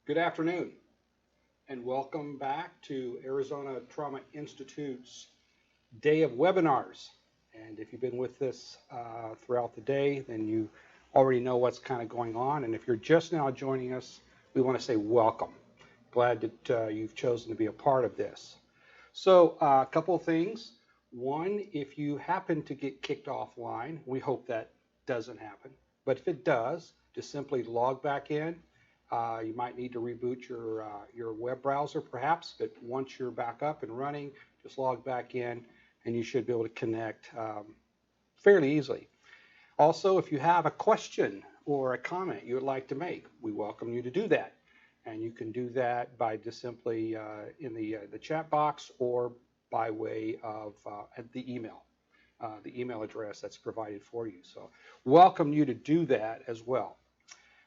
Good afternoon, and welcome back to Arizona Trauma Institute's day of webinars. And if you've been with us throughout the day, then you already know what's kind of going on. And if you're just now joining us, we want to say welcome. Glad that you've chosen to be a part of this. So a couple of things. One, if you happen to get kicked offline, we hope that doesn't happen. But if it does, just simply log back in. You might need to reboot your web browser perhaps, but once you're back up and running, just log back in and you should be able to connect fairly easily. Also, if you have a question or a comment you would like to make, we welcome you to do that. And you can do that by just simply in the chat box or by way of the email address that's provided for you. So welcome you to do that as well.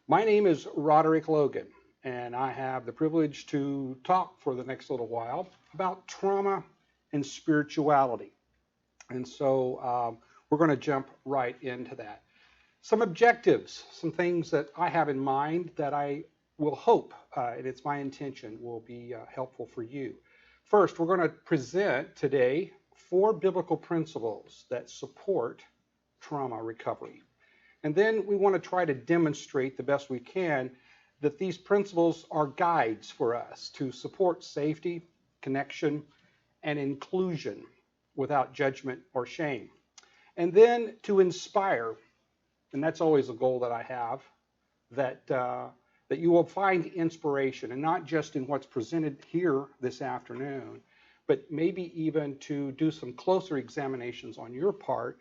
My name is Roderick Logan, and I have the privilege to talk for the next little while about trauma and spirituality. And so we're going to jump right into that. Some objectives, some things that I have in mind that I will hope, and it's my intention, will be helpful for you. First, we're going to present today 4 biblical principles that support trauma recovery. And then we want to try to demonstrate the best we can that these principles are guides for us to support safety, connection, and inclusion without judgment or shame. And then to inspire, and that's always a goal that I have, that you will find inspiration, and not just in what's presented here this afternoon, but maybe even to do some closer examinations on your part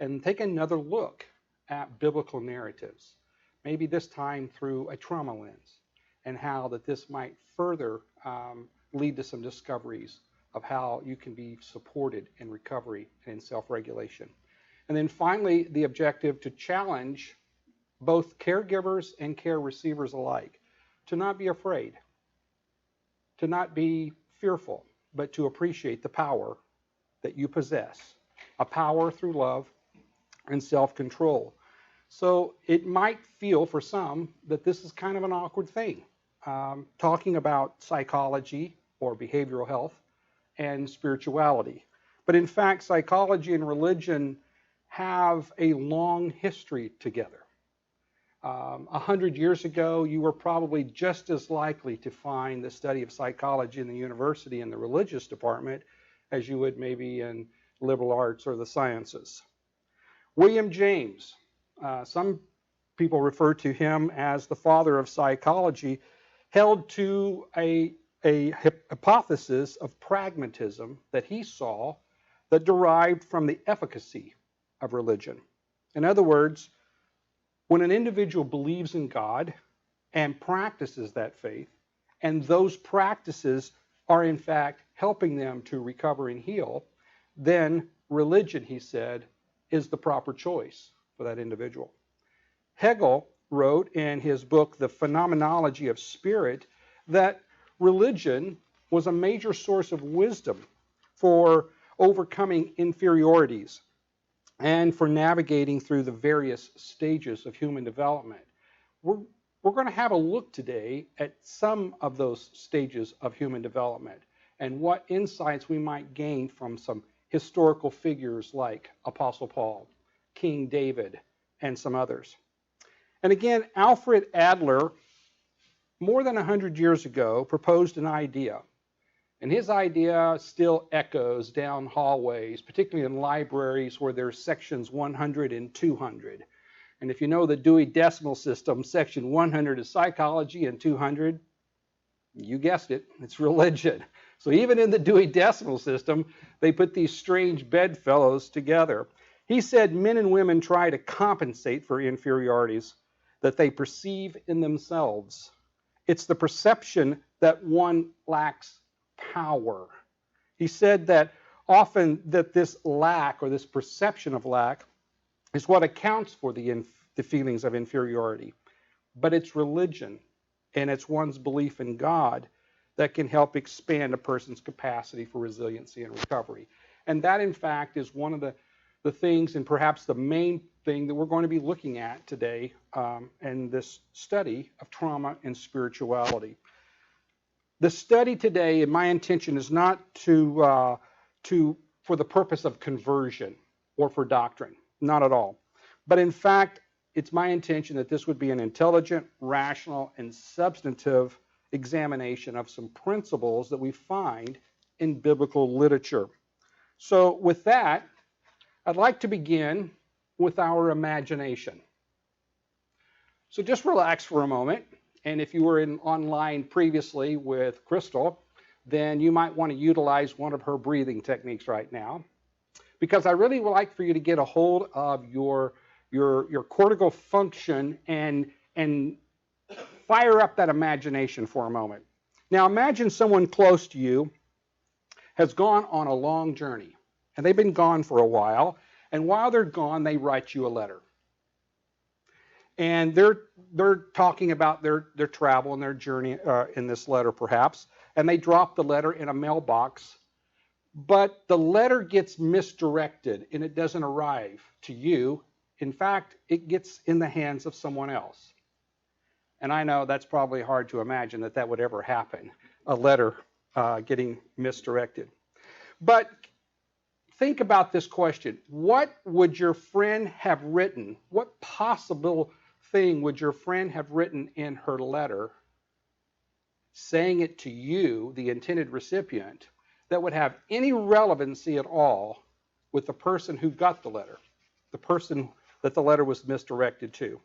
and take another look at biblical narratives, maybe this time through a trauma lens, and how that this might further lead to some discoveries of how you can be supported in recovery and in self-regulation. And then finally, the objective to challenge both caregivers and care receivers alike to not be afraid, to not be fearful, but to appreciate the power that you possess, a power through love and self-control. So it might feel for some that this is kind of an awkward thing, talking about psychology or behavioral health and spirituality. But in fact, psychology and religion have a long history together. 100 years ago, you were probably just as likely to find the study of psychology in the university in the religious department as you would maybe in liberal arts or the sciences. William James, some people refer to him as the father of psychology, held to a hypothesis of pragmatism that he saw that derived from the efficacy of religion. In other words, when an individual believes in God and practices that faith, and those practices are in fact helping them to recover and heal, then religion, he said, is the proper choice for that individual. Hegel wrote in his book, The Phenomenology of Spirit, that religion was a major source of wisdom for overcoming inferiorities and for navigating through the various stages of human development. We're going to have a look today at some of those stages of human development and what insights we might gain from some historical figures like Apostle Paul, King David, and some others. And again, Alfred Adler, more than 100 years ago, proposed an idea. And his idea still echoes down hallways, particularly in libraries where there's sections 100 and 200. And if you know the Dewey Decimal System, section 100 is psychology and 200, you guessed it, it's religion. So even in the Dewey Decimal System, they put these strange bedfellows together. He said men and women try to compensate for inferiorities that they perceive in themselves. It's the perception that one lacks power. He said that often that this lack or this perception of lack is what accounts for the feelings of inferiority. But it's religion and it's one's belief in God that can help expand a person's capacity for resiliency and recovery. And that, in fact, is one of the the things, and perhaps the main thing that we're going to be looking at today in this study of trauma and spirituality. The study today, and my intention is not for the purpose of conversion or for doctrine, not at all. But in fact, it's my intention that this would be an intelligent, rational, and substantive examination of some principles that we find in biblical literature. So with that, I'd like to begin with our imagination. So just relax for a moment. And if you were online previously with Crystal, then you might want to utilize one of her breathing techniques right now, because I really would like for you to get a hold of your cortical function and fire up that imagination for a moment. Now imagine someone close to you has gone on a long journey, and they've been gone for a while, and while they're gone, they write you a letter. And they're talking about their travel and their journey in this letter perhaps, and they drop the letter in a mailbox, but the letter gets misdirected and it doesn't arrive to you. In fact, it gets in the hands of someone else. And I know that's probably hard to imagine that would ever happen, a letter getting misdirected. But think about this question. What would your friend have written? What possible thing would your friend have written in her letter, saying it to you, the intended recipient, that would have any relevancy at all with the person who got the letter, the person that the letter was misdirected to?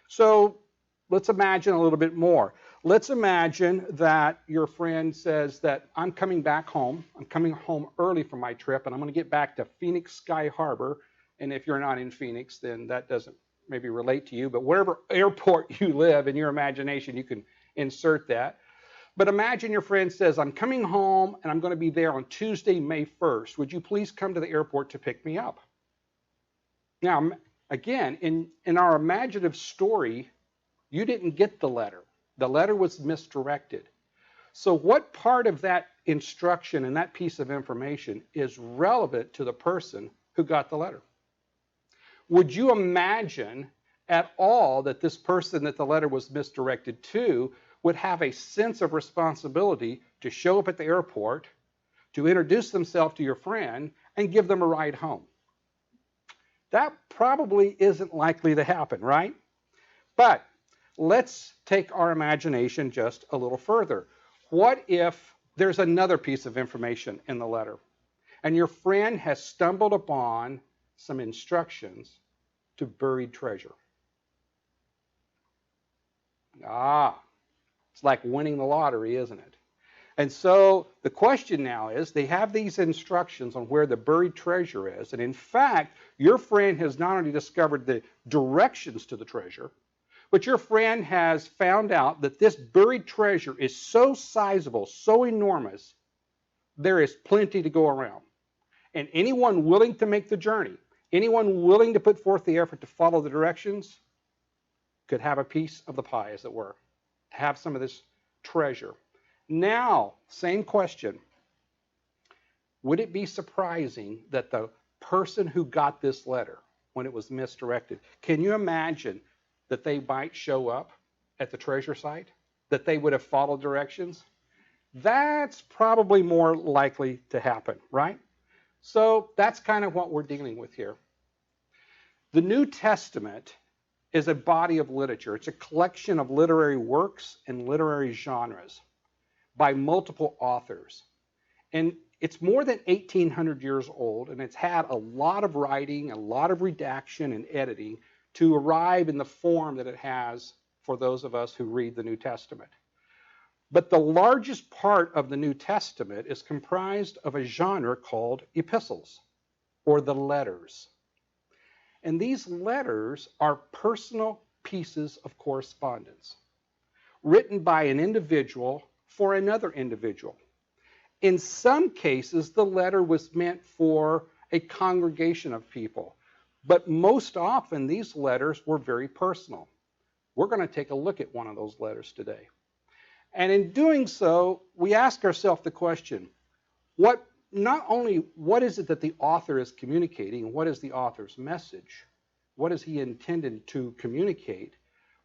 So let's imagine a little bit more. Let's imagine that your friend says that I'm coming back home. I'm coming home early from my trip, and I'm going to get back to Phoenix Sky Harbor. And if you're not in Phoenix, then that doesn't maybe relate to you. But wherever airport you live, in your imagination, you can insert that. But imagine your friend says, I'm coming home, and I'm going to be there on Tuesday, May 1st. Would you please come to the airport to pick me up? Now, again, in our imaginative story, you didn't get the letter. The letter was misdirected. So what part of that instruction and that piece of information is relevant to the person who got the letter? Would you imagine at all that this person that the letter was misdirected to would have a sense of responsibility to show up at the airport, to introduce themselves to your friend, and give them a ride home? That probably isn't likely to happen, right? But let's take our imagination just a little further. What if there's another piece of information in the letter, and your friend has stumbled upon some instructions to buried treasure? It's like winning the lottery, isn't it? And so the question now is, they have these instructions on where the buried treasure is, and in fact, your friend has not only discovered the directions to the treasure, but your friend has found out that this buried treasure is so sizable, so enormous, there is plenty to go around. And anyone willing to make the journey, anyone willing to put forth the effort to follow the directions, could have a piece of the pie, as it were, have some of this treasure. Now, same question. Would it be surprising that the person who got this letter, when it was misdirected, can you imagine that they might show up at the treasure site, that they would have followed directions? That's probably more likely to happen, right? So that's kind of what we're dealing with here. The New Testament is a body of literature. It's a collection of literary works and literary genres by multiple authors. And it's more than 1,800 years old, and it's had a lot of writing, a lot of redaction and editing to arrive in the form that it has for those of us who read the New Testament. But the largest part of the New Testament is comprised of a genre called epistles, or the letters. And these letters are personal pieces of correspondence written by an individual for another individual. In some cases, the letter was meant for a congregation of people, but most often these letters were very personal. We're going to take a look at one of those letters today. And in doing so, we ask ourselves the question, what not only what is it that the author is communicating, what is the author's message, what is he intended to communicate,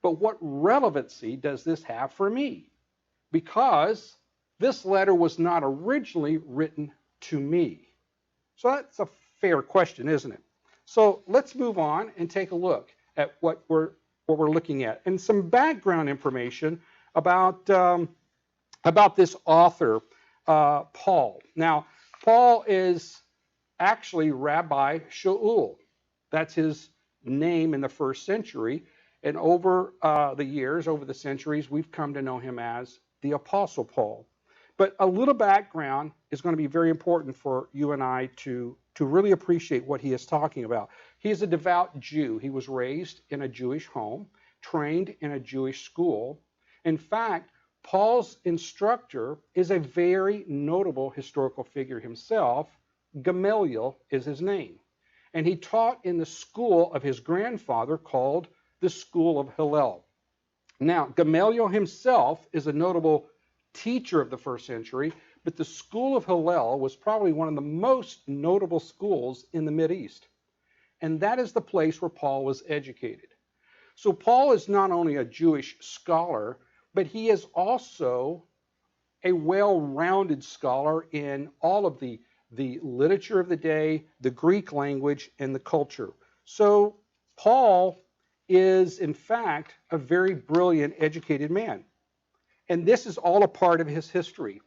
but what relevancy does this have for me? Because this letter was not originally written to me. So that's a fair question, isn't it? So let's move on and take a look at what we're looking at, and some background information about this author, Paul. Now, Paul is actually Rabbi Shaul. That's his name in the first century. And over the years, over the centuries, we've come to know him as the Apostle Paul. But a little background is going to be very important for you and I to really appreciate what he is talking about. He is a devout Jew. He was raised in a Jewish home, trained in a Jewish school. In fact, Paul's instructor is a very notable historical figure himself. Gamaliel is his name. And he taught in the school of his grandfather called the School of Hillel. Now, Gamaliel himself is a notable teacher of the first century, but the School of Hillel was probably one of the most notable schools in the Mideast. And that is the place where Paul was educated. So Paul is not only a Jewish scholar, but he is also a well-rounded scholar in all of the literature of the day, the Greek language, and the culture. So Paul is, in fact, a very brilliant, educated man. And this is all a part of his history.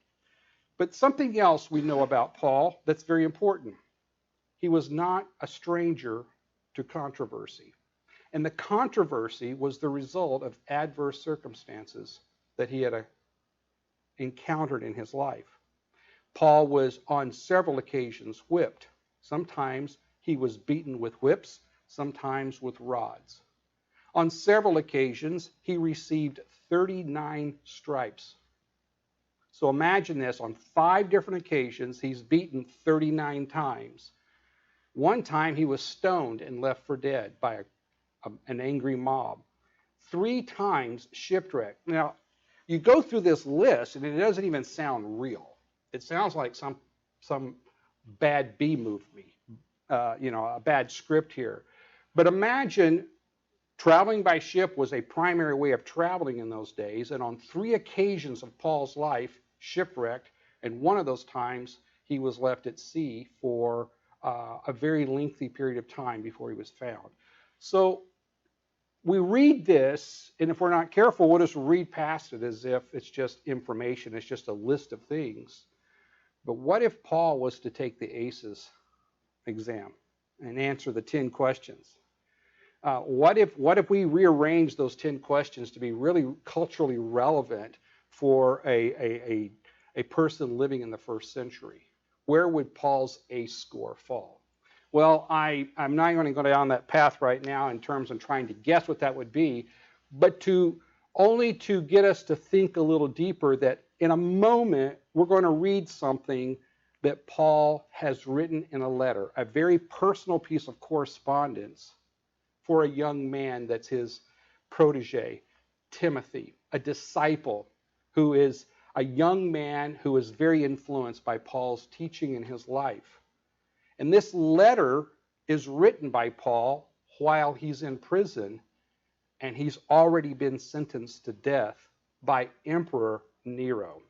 But something else we know about Paul that's very important. He was not a stranger to controversy. And the controversy was the result of adverse circumstances that he had encountered in his life. Paul was on several occasions whipped. Sometimes he was beaten with whips, sometimes with rods. On several occasions, he received 39 stripes. So imagine this, on 5 different occasions, he's beaten 39 times. One time he was stoned and left for dead by an angry mob. 3 times shipwrecked. Now, you go through this list and it doesn't even sound real. It sounds like some bad B movie, a bad script here. But imagine traveling by ship was a primary way of traveling in those days, and on 3 occasions of Paul's life, shipwrecked, and one of those times he was left at sea for a very lengthy period of time before he was found. So we read this, and if we're not careful, we'll just read past it as if it's just information, it's just a list of things. But what if Paul was to take the ACEs exam and answer the 10 questions? What if we rearrange those 10 questions to be really culturally relevant for a person living in the first century? Where would Paul's ACE score fall? Well, I'm not going to go down that path right now in terms of trying to guess what that would be, but only to get us to think a little deeper that in a moment we're going to read something that Paul has written in a letter, a very personal piece of correspondence for a young man that's his protege, Timothy, a disciple who is a young man who is very influenced by Paul's teaching in his life. And this letter is written by Paul while he's in prison, and he's already been sentenced to death by Emperor Nero.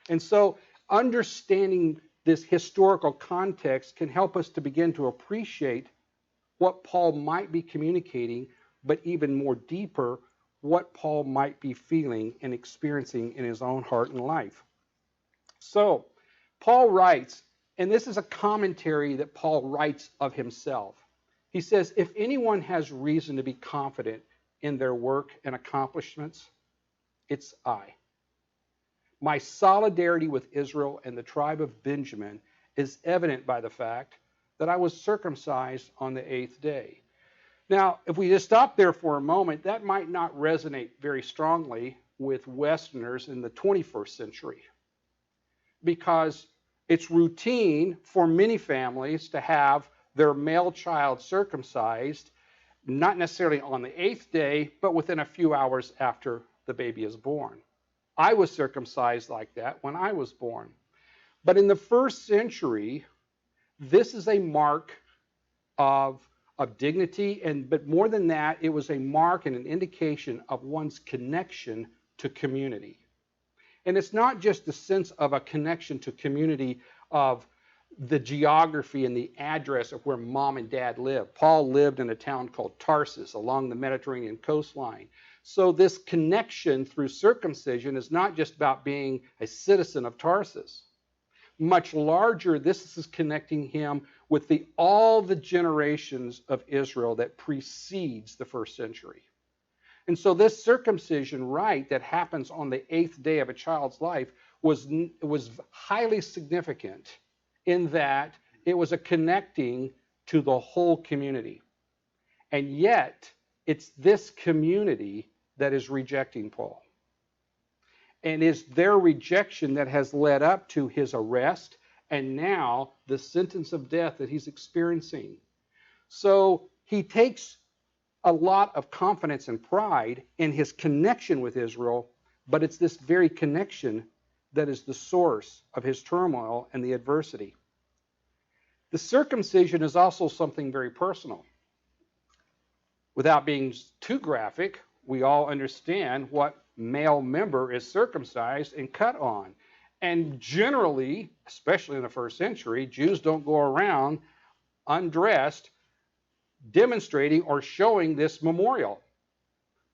And so understanding this historical context can help us to begin to appreciate what Paul might be communicating, but even more deeper, what Paul might be feeling and experiencing in his own heart and life. So Paul writes, and this is a commentary that Paul writes of himself. He says, if anyone has reason to be confident in their work and accomplishments, it's I. My solidarity with Israel and the tribe of Benjamin is evident by the fact that I was circumcised on the 8th day. Now, if we just stop there for a moment, that might not resonate very strongly with Westerners in the 21st century, because it's routine for many families to have their male child circumcised, not necessarily on the 8th day, but within a few hours after the baby is born. I was circumcised like that when I was born. But in the first century, this is a mark of dignity, but more than that, it was a mark and an indication of one's connection to community. And it's not just the sense of a connection to community of the geography and the address of where mom and dad lived. Paul lived in a town called Tarsus along the Mediterranean coastline. So this connection through circumcision is not just about being a citizen of Tarsus. Much larger, this is connecting him with all the generations of Israel that precedes the first century. And so this circumcision rite that happens on the 8th day of a child's life was highly significant in that it was a connecting to the whole community. And yet, it's this community that is rejecting Paul. And it's their rejection that has led up to his arrest and now the sentence of death that he's experiencing. So he takes a lot of confidence and pride in his connection with Israel, but it's this very connection that is the source of his turmoil and the adversity. The circumcision is also something very personal. Without being too graphic, we all understand what male member is circumcised and cut on. And generally, especially in the first century, Jews don't go around undressed demonstrating or showing this memorial.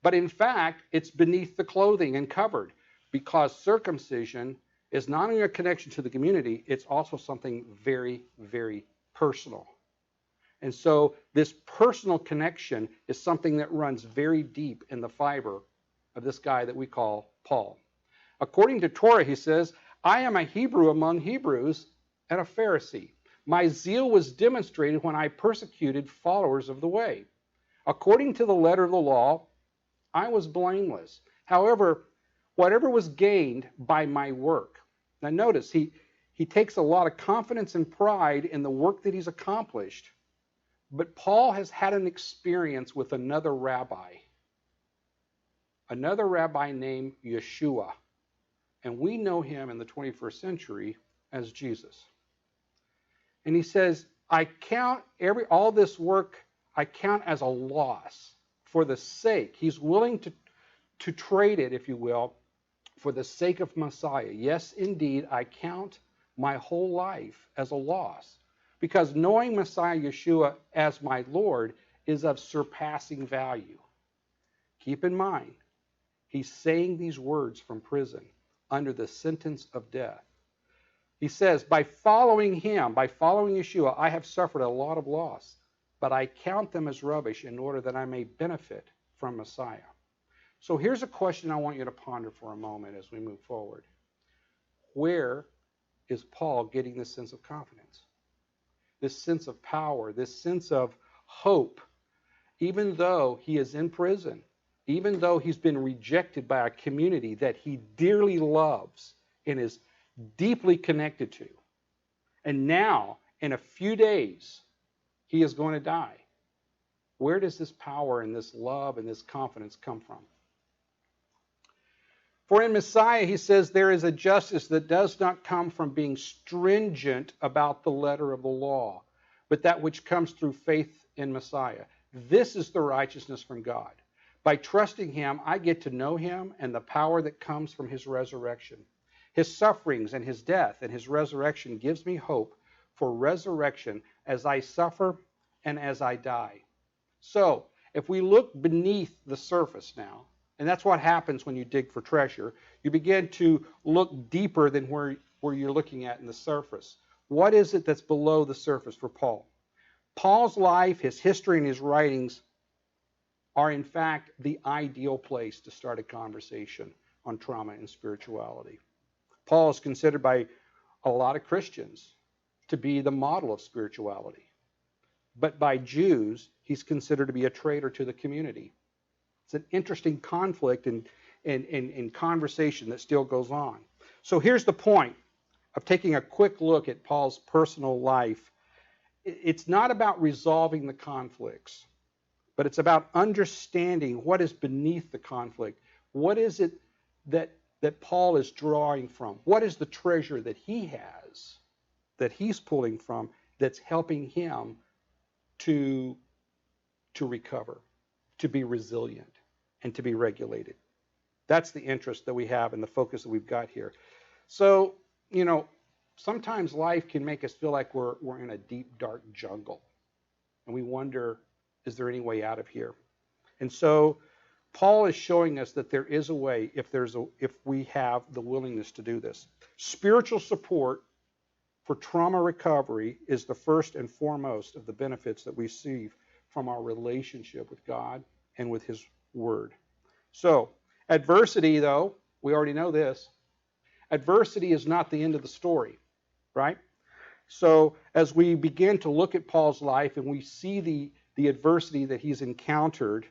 But in fact, it's beneath the clothing and covered, because circumcision is not only a connection to the community, it's also something very, very personal. And so this personal connection is something that runs very deep in the fiber of this guy that we call Paul. According to Torah, he says, I am a Hebrew among Hebrews and a Pharisee. My zeal was demonstrated when I persecuted followers of the way. According to the letter of the law, I was blameless. However, whatever was gained by my work. Now notice, he takes a lot of confidence and pride in the work that he's accomplished. But Paul has had an experience with another rabbi named Yeshua. And we know him in the 21st century as Jesus. And he says, I count all this work, I count as a loss for the sake. He's willing to trade it, if you will, for the sake of Messiah. Yes, indeed, I count my whole life as a loss. Because knowing Messiah Yeshua as my Lord is of surpassing value. Keep in mind, he's saying these words from prison under the sentence of death. He says, by following him, by following Yeshua, I have suffered a lot of loss, but I count them as rubbish in order that I may benefit from Messiah. So here's a question I want you to ponder for a moment as we move forward. Where is Paul getting this sense of confidence? This sense of power, this sense of hope, even though he is in prison, even though he's been rejected by a community that he dearly loves and is deeply connected to. And now, in a few days, he is going to die. Where does this power and this love and this confidence come from? For in Messiah, he says, there is a justice that does not come from being stringent about the letter of the law, but that which comes through faith in Messiah. This is the righteousness from God. By trusting him, I get to know him and the power that comes from his resurrection. His sufferings and his death and his resurrection gives me hope for resurrection as I suffer and as I die. So, if we look beneath the surface now, and that's what happens when you dig for treasure, you begin to look deeper than where you're looking at in the surface. What is it that's below the surface for Paul? Paul's life, his history, and his writings are in fact the ideal place to start a conversation on trauma and spirituality. Paul is considered by a lot of Christians to be the model of spirituality. But by Jews, he's considered to be a traitor to the community. It's an interesting conflict and conversation that still goes on. So here's the point of taking a quick look at Paul's personal life. It's not about resolving the conflicts, but it's about understanding what is beneath the conflict. What is it that that Paul is drawing from? What is the treasure that he has, that he's pulling from, that's helping him to recover, to be resilient, and to be regulated? That's the interest that we have and the focus that we've got here. So, sometimes life can make us feel like we're in a deep, dark jungle. And we wonder, is there any way out of here? And so Paul is showing us that there is a way if we have the willingness to do this. Spiritual support for trauma recovery is the first and foremost of the benefits that we receive from our relationship with God and with his word. So, adversity, though, we already know this. Adversity is not the end of the story, right? So as we begin to look at Paul's life and we see the adversity that he's encountered,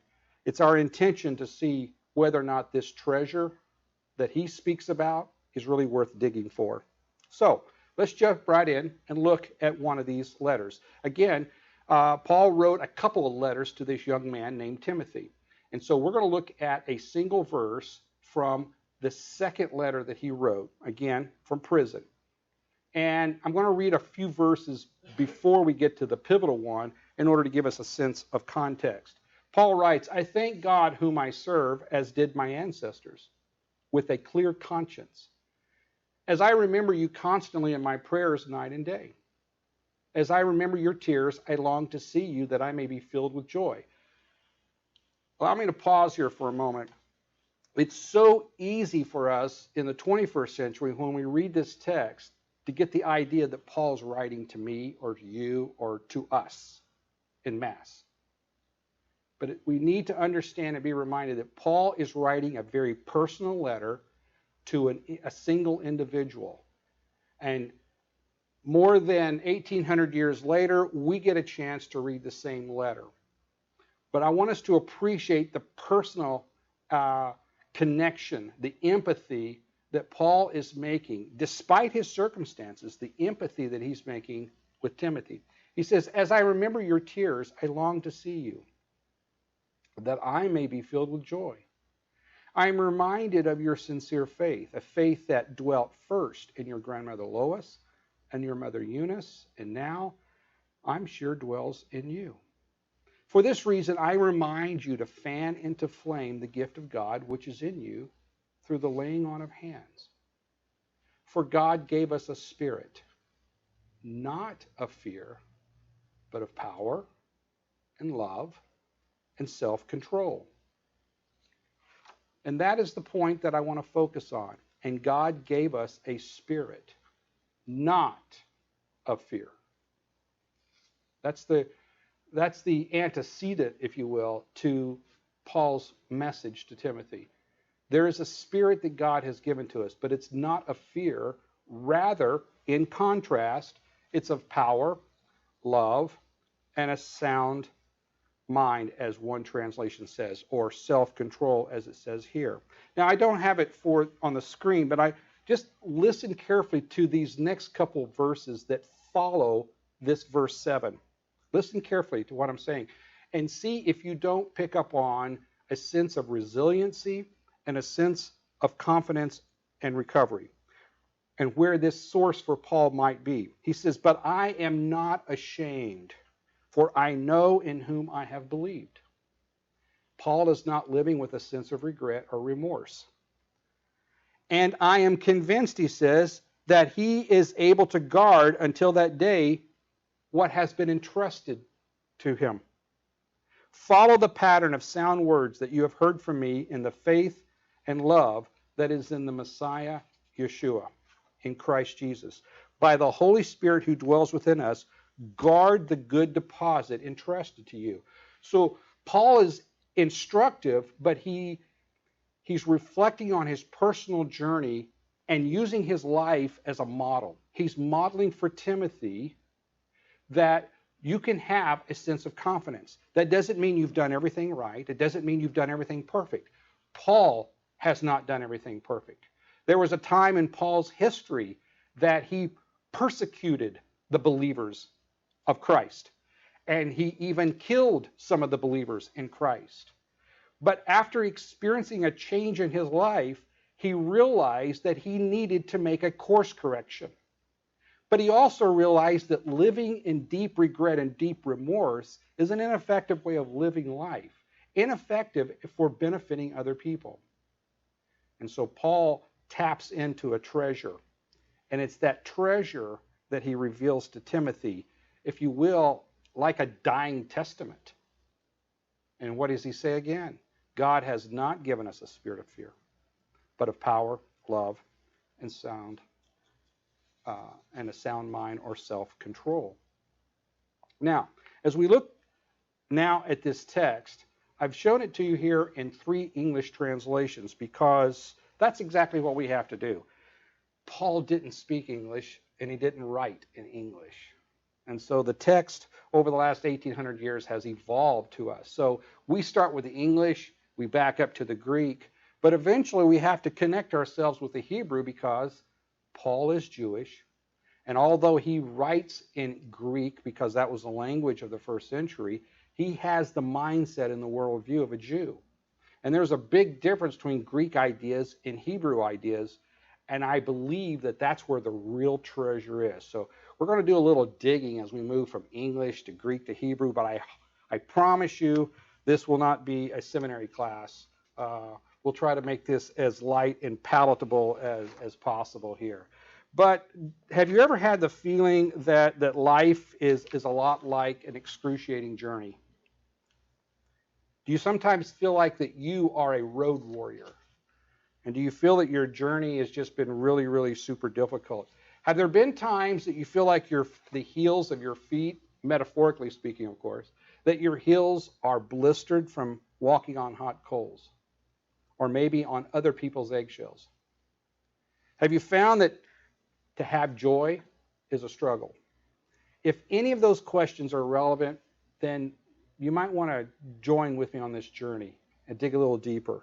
it's our intention to see whether or not this treasure that he speaks about is really worth digging for. So let's jump right in and look at one of these letters. Again, Paul wrote a couple of letters to this young man named Timothy. And so we're going to look at a single verse from the second letter that he wrote, again, from prison. And I'm going to read a few verses before we get to the pivotal one in order to give us a sense of context. Paul writes, I thank God whom I serve, as did my ancestors, with a clear conscience. As I remember you constantly in my prayers night and day. As I remember your tears, I long to see you that I may be filled with joy. Allow me to pause here for a moment. It's so easy for us in the 21st century when we read this text to get the idea that Paul's writing to me or to you or to us en masse. But we need to understand and be reminded that Paul is writing a very personal letter to a single individual. And more than 1,800 years later, we get a chance to read the same letter. But I want us to appreciate the personal connection, the empathy that Paul is making, despite his circumstances, the empathy that he's making with Timothy. He says, as I remember your tears, I long to see you, that I may be filled with joy. I am reminded of your sincere faith, a faith that dwelt first in your grandmother Lois and your mother Eunice, and now I'm sure dwells in you. For this reason, I remind you to fan into flame the gift of God which is in you through the laying on of hands. For God gave us a spirit, not of fear, but of power and love and self-control. And that is the point that I want to focus on. And God gave us a spirit, not of fear. That's the antecedent, if you will, to Paul's message to Timothy. There is a spirit that God has given to us, but it's not of fear. Rather, in contrast, it's of power, love, and a sound mind, as one translation says, or self-control, as it says here. Now, I don't have it on the screen, but I just listen carefully to these next couple verses that follow this verse 7. Listen carefully to what I'm saying and see if you don't pick up on a sense of resiliency and a sense of confidence and recovery and where this source for Paul might be. He says, but I am not ashamed, for I know in whom I have believed. Paul is not living with a sense of regret or remorse. And I am convinced, he says, that he is able to guard until that day what has been entrusted to him. Follow the pattern of sound words that you have heard from me in the faith and love that is in the Messiah, Yeshua, in Christ Jesus. By the Holy Spirit who dwells within us, guard the good deposit entrusted to you. So Paul is instructive, but he's reflecting on his personal journey and using his life as a model. He's modeling for Timothy that you can have a sense of confidence. That doesn't mean you've done everything right. It doesn't mean you've done everything perfect. Paul has not done everything perfect. There was a time in Paul's history that he persecuted the believers of Christ, and he even killed some of the believers in Christ. But after experiencing a change in his life, he realized that he needed to make a course correction. But he also realized that living in deep regret and deep remorse is an ineffective way of living life, ineffective for benefiting other people. And so Paul taps into a treasure, and it's that treasure that he reveals to Timothy, if you will, like a dying testament. And what does he say again? God has not given us a spirit of fear, but of power, love, and a sound mind or self-control. Now, as we look now at this text, I've shown it to you here in 3 English translations because that's exactly what we have to do. Paul didn't speak English and he didn't write in English. And so the text over the last 1,800 years has evolved to us. So we start with the English, we back up to the Greek, but eventually we have to connect ourselves with the Hebrew because Paul is Jewish. And although he writes in Greek because that was the language of the first century, he has the mindset and the worldview of a Jew. And there's a big difference between Greek ideas and Hebrew ideas. And I believe that that's where the real treasure is. So we're going to do a little digging as we move from English to Greek to Hebrew. But I promise you this will not be a seminary class. We'll try to make this as light and palatable as possible here. But have you ever had the feeling that life is a lot like an excruciating journey? Do you sometimes feel like that you are a road warrior? And do you feel that your journey has just been really, really super difficult? Have there been times that you feel like the heels of your feet, metaphorically speaking, of course, that your heels are blistered from walking on hot coals or maybe on other people's eggshells? Have you found that to have joy is a struggle? If any of those questions are relevant, then you might want to join with me on this journey and dig a little deeper,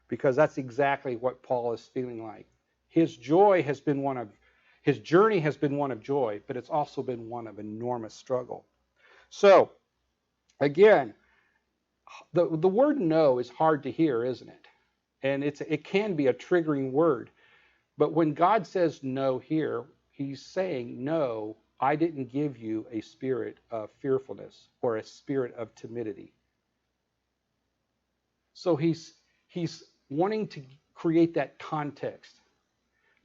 because that's exactly what Paul is feeling like. His journey has been one of joy, but it's also been one of enormous struggle. So, again, the word no is hard to hear, isn't it? And it can be a triggering word. But when God says no here, he's saying, no, I didn't give you a spirit of fearfulness or a spirit of timidity. So he's wanting to create that context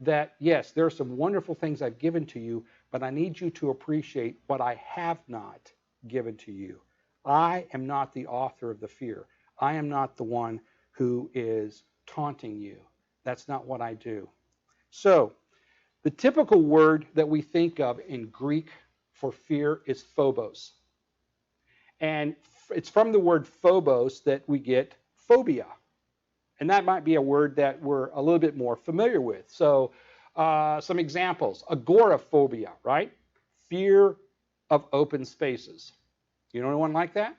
that, yes, there are some wonderful things I've given to you, but I need you to appreciate what I have not given to you. I am not the author of the fear. I am not the one who is taunting you. That's not what I do. So, the typical word that we think of in Greek for fear is phobos. And it's from the word phobos that we get phobia. And that might be a word that we're a little bit more familiar with. So, some examples. Agoraphobia, right? Fear of open spaces. You know anyone like that?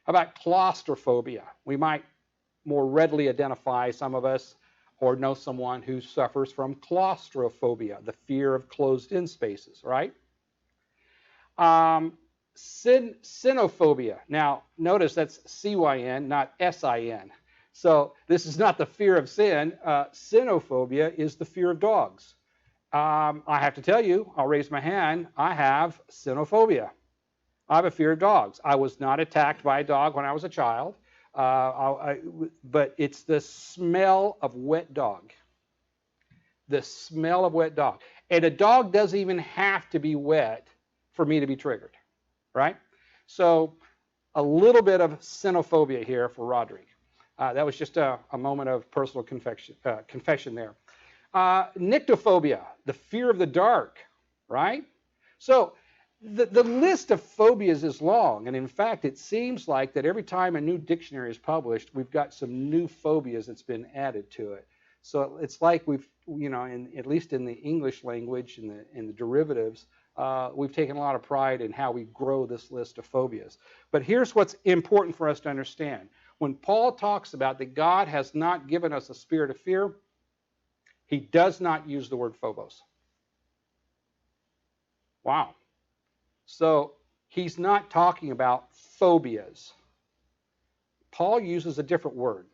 How about claustrophobia? We might more readily identify, some of us, or know someone who suffers from claustrophobia, the fear of closed-in spaces, right? Cynophobia. Now, notice that's C-Y-N, not S-I-N. So this is not the fear of sin. Cynophobia is the fear of dogs. I have to tell you, I'll raise my hand, I have cynophobia. I have a fear of dogs. I was not attacked by a dog when I was a child. But it's the smell of wet dog. The smell of wet dog. And a dog doesn't even have to be wet for me to be triggered, right? So a little bit of cynophobia here for Roderick. That was just a moment of personal confession there. Nyctophobia, the fear of the dark, right? So the list of phobias is long, and in fact, it seems like that every time a new dictionary is published, we've got some new phobias that's been added to it. So it's like we've, at least in the English language, in the derivatives, we've taken a lot of pride in how we grow this list of phobias. But here's what's important for us to understand. When Paul talks about that God has not given us a spirit of fear, he does not use the word phobos. Wow. So he's not talking about phobias. Paul uses a different word.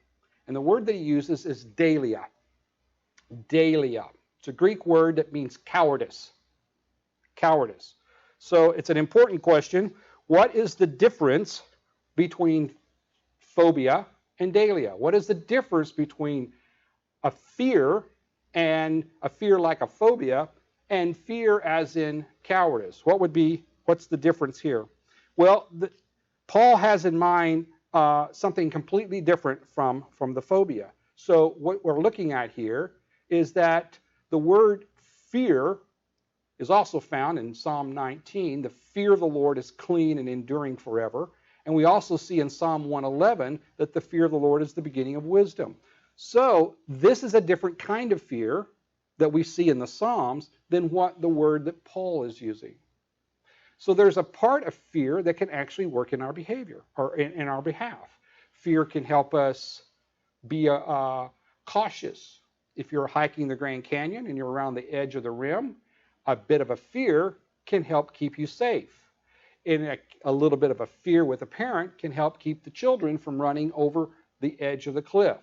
And the word that he uses is dalia. Dahlia. It's a Greek word that means cowardice. Cowardice. So it's an important question. What is the difference between phobia and dahlia? What is the difference between a fear and a fear like a phobia and fear as in cowardice? What's the difference here? Well, Paul has in mind something completely different from the phobia. So what we're looking at here is that the word fear is also found in Psalm 19. The fear of the Lord is clean and enduring forever. And we also see in Psalm 111 that the fear of the Lord is the beginning of wisdom. So this is a different kind of fear that we see in the Psalms than what the word that Paul is using. So there's a part of fear that can actually work in our behavior or in our behalf. Fear can help us be cautious. If you're hiking the Grand Canyon and you're around the edge of the rim, a bit of a fear can help keep you safe. And a little bit of a fear with a parent can help keep the children from running over the edge of the cliff.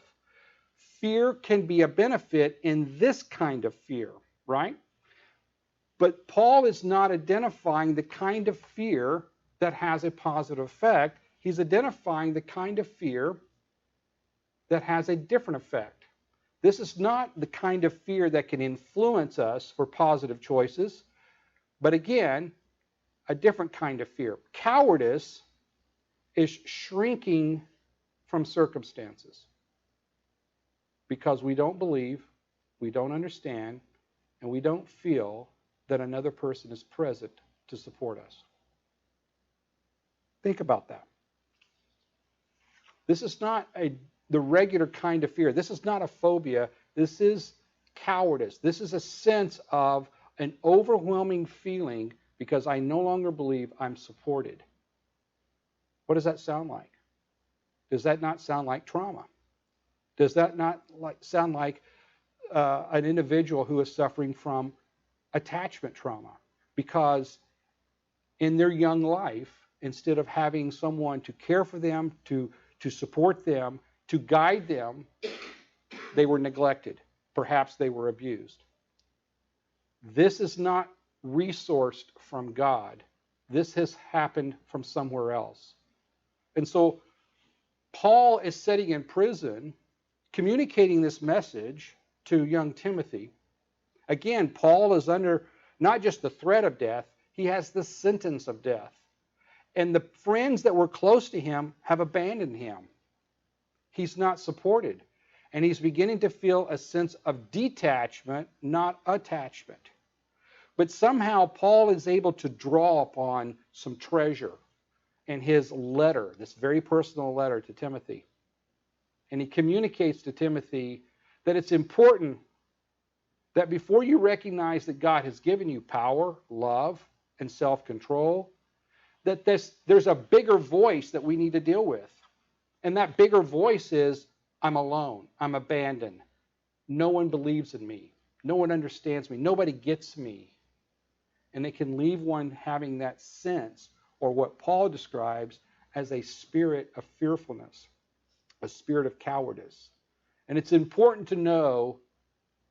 Fear can be a benefit in this kind of fear, right? But Paul is not identifying the kind of fear that has a positive effect. He's identifying the kind of fear that has a different effect. This is not the kind of fear that can influence us for positive choices, but again, a different kind of fear. Cowardice is shrinking from circumstances because we don't believe, we don't understand, and we don't feel that another person is present to support us. Think about that. This is not the regular kind of fear. This is not a phobia. This is cowardice. This is a sense of an overwhelming feeling because I no longer believe I'm supported. What does that sound like? Does that not sound like trauma? Does that not sound like an individual who is suffering from attachment trauma? Because in their young life, instead of having someone to care for them, to support them, to guide them, they were neglected. Perhaps they were abused. This is not resourced from God. This has happened from somewhere else. And so Paul is sitting in prison, communicating this message to young Timothy. Again, Paul is under not just the threat of death, he has the sentence of death. And the friends that were close to him have abandoned him. He's not supported. And he's beginning to feel a sense of detachment, not attachment. But somehow Paul is able to draw upon some treasure in his letter, this very personal letter to Timothy. And he communicates to Timothy that it's important that before you recognize that God has given you power, love, and self-control, that there's a bigger voice that we need to deal with. And that bigger voice is, I'm alone. I'm abandoned. No one believes in me. No one understands me. Nobody gets me. And it can leave one having that sense, or what Paul describes as a spirit of fearfulness, a spirit of cowardice. And it's important to know,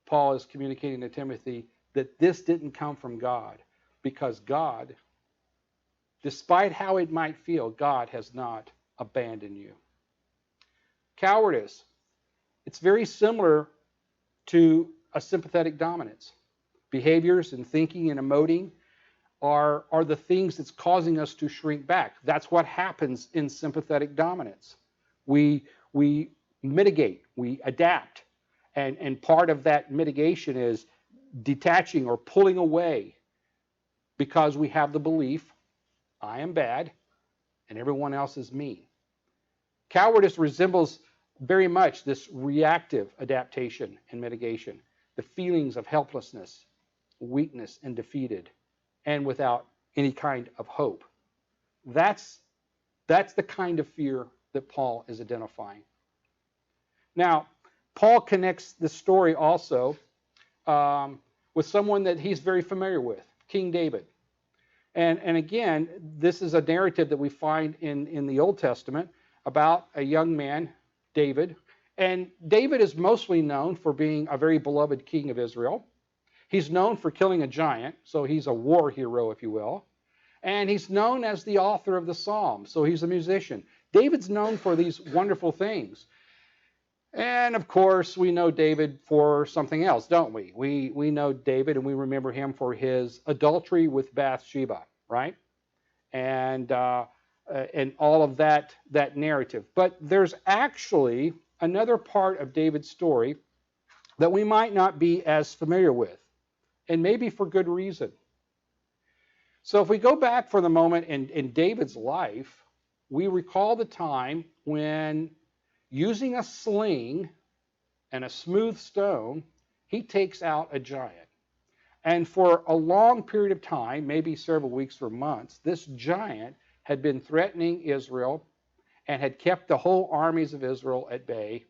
Paul is communicating to Timothy, that this didn't come from God, because God, despite how it might feel, God has not abandoned you. Cowardice. It's very similar to a sympathetic dominance. Behaviors and thinking and emoting are the things that's causing us to shrink back. That's what happens in sympathetic dominance. We mitigate, we adapt, and part of that mitigation is detaching or pulling away because we have the belief, I am bad and everyone else is mean. Cowardice resembles very much this reactive adaptation and mitigation, the feelings of helplessness, weakness, and defeated, and without any kind of hope. That's the kind of fear that Paul is identifying. Now, Paul connects this story also with someone that he's very familiar with, King David. And again, this is a narrative that we find in the Old Testament about a young man, David, And David is mostly known for being a very beloved king of Israel. He's known for killing a giant, so he's a war hero, if you will. And he's known as the author of the Psalms, so he's a musician. David's known for these wonderful things. And of course, we know David for something else, don't we? We know David and we remember him for his adultery with Bathsheba, right? And all of that narrative. But there's actually another part of David's story that we might not be as familiar with, and maybe for good reason. So if we go back for the moment in David's life, we recall the time when, using a sling and a smooth stone, he takes out a giant. And for a long period of time, maybe several weeks or months, this giant had been threatening Israel and had kept the whole armies of Israel at bay,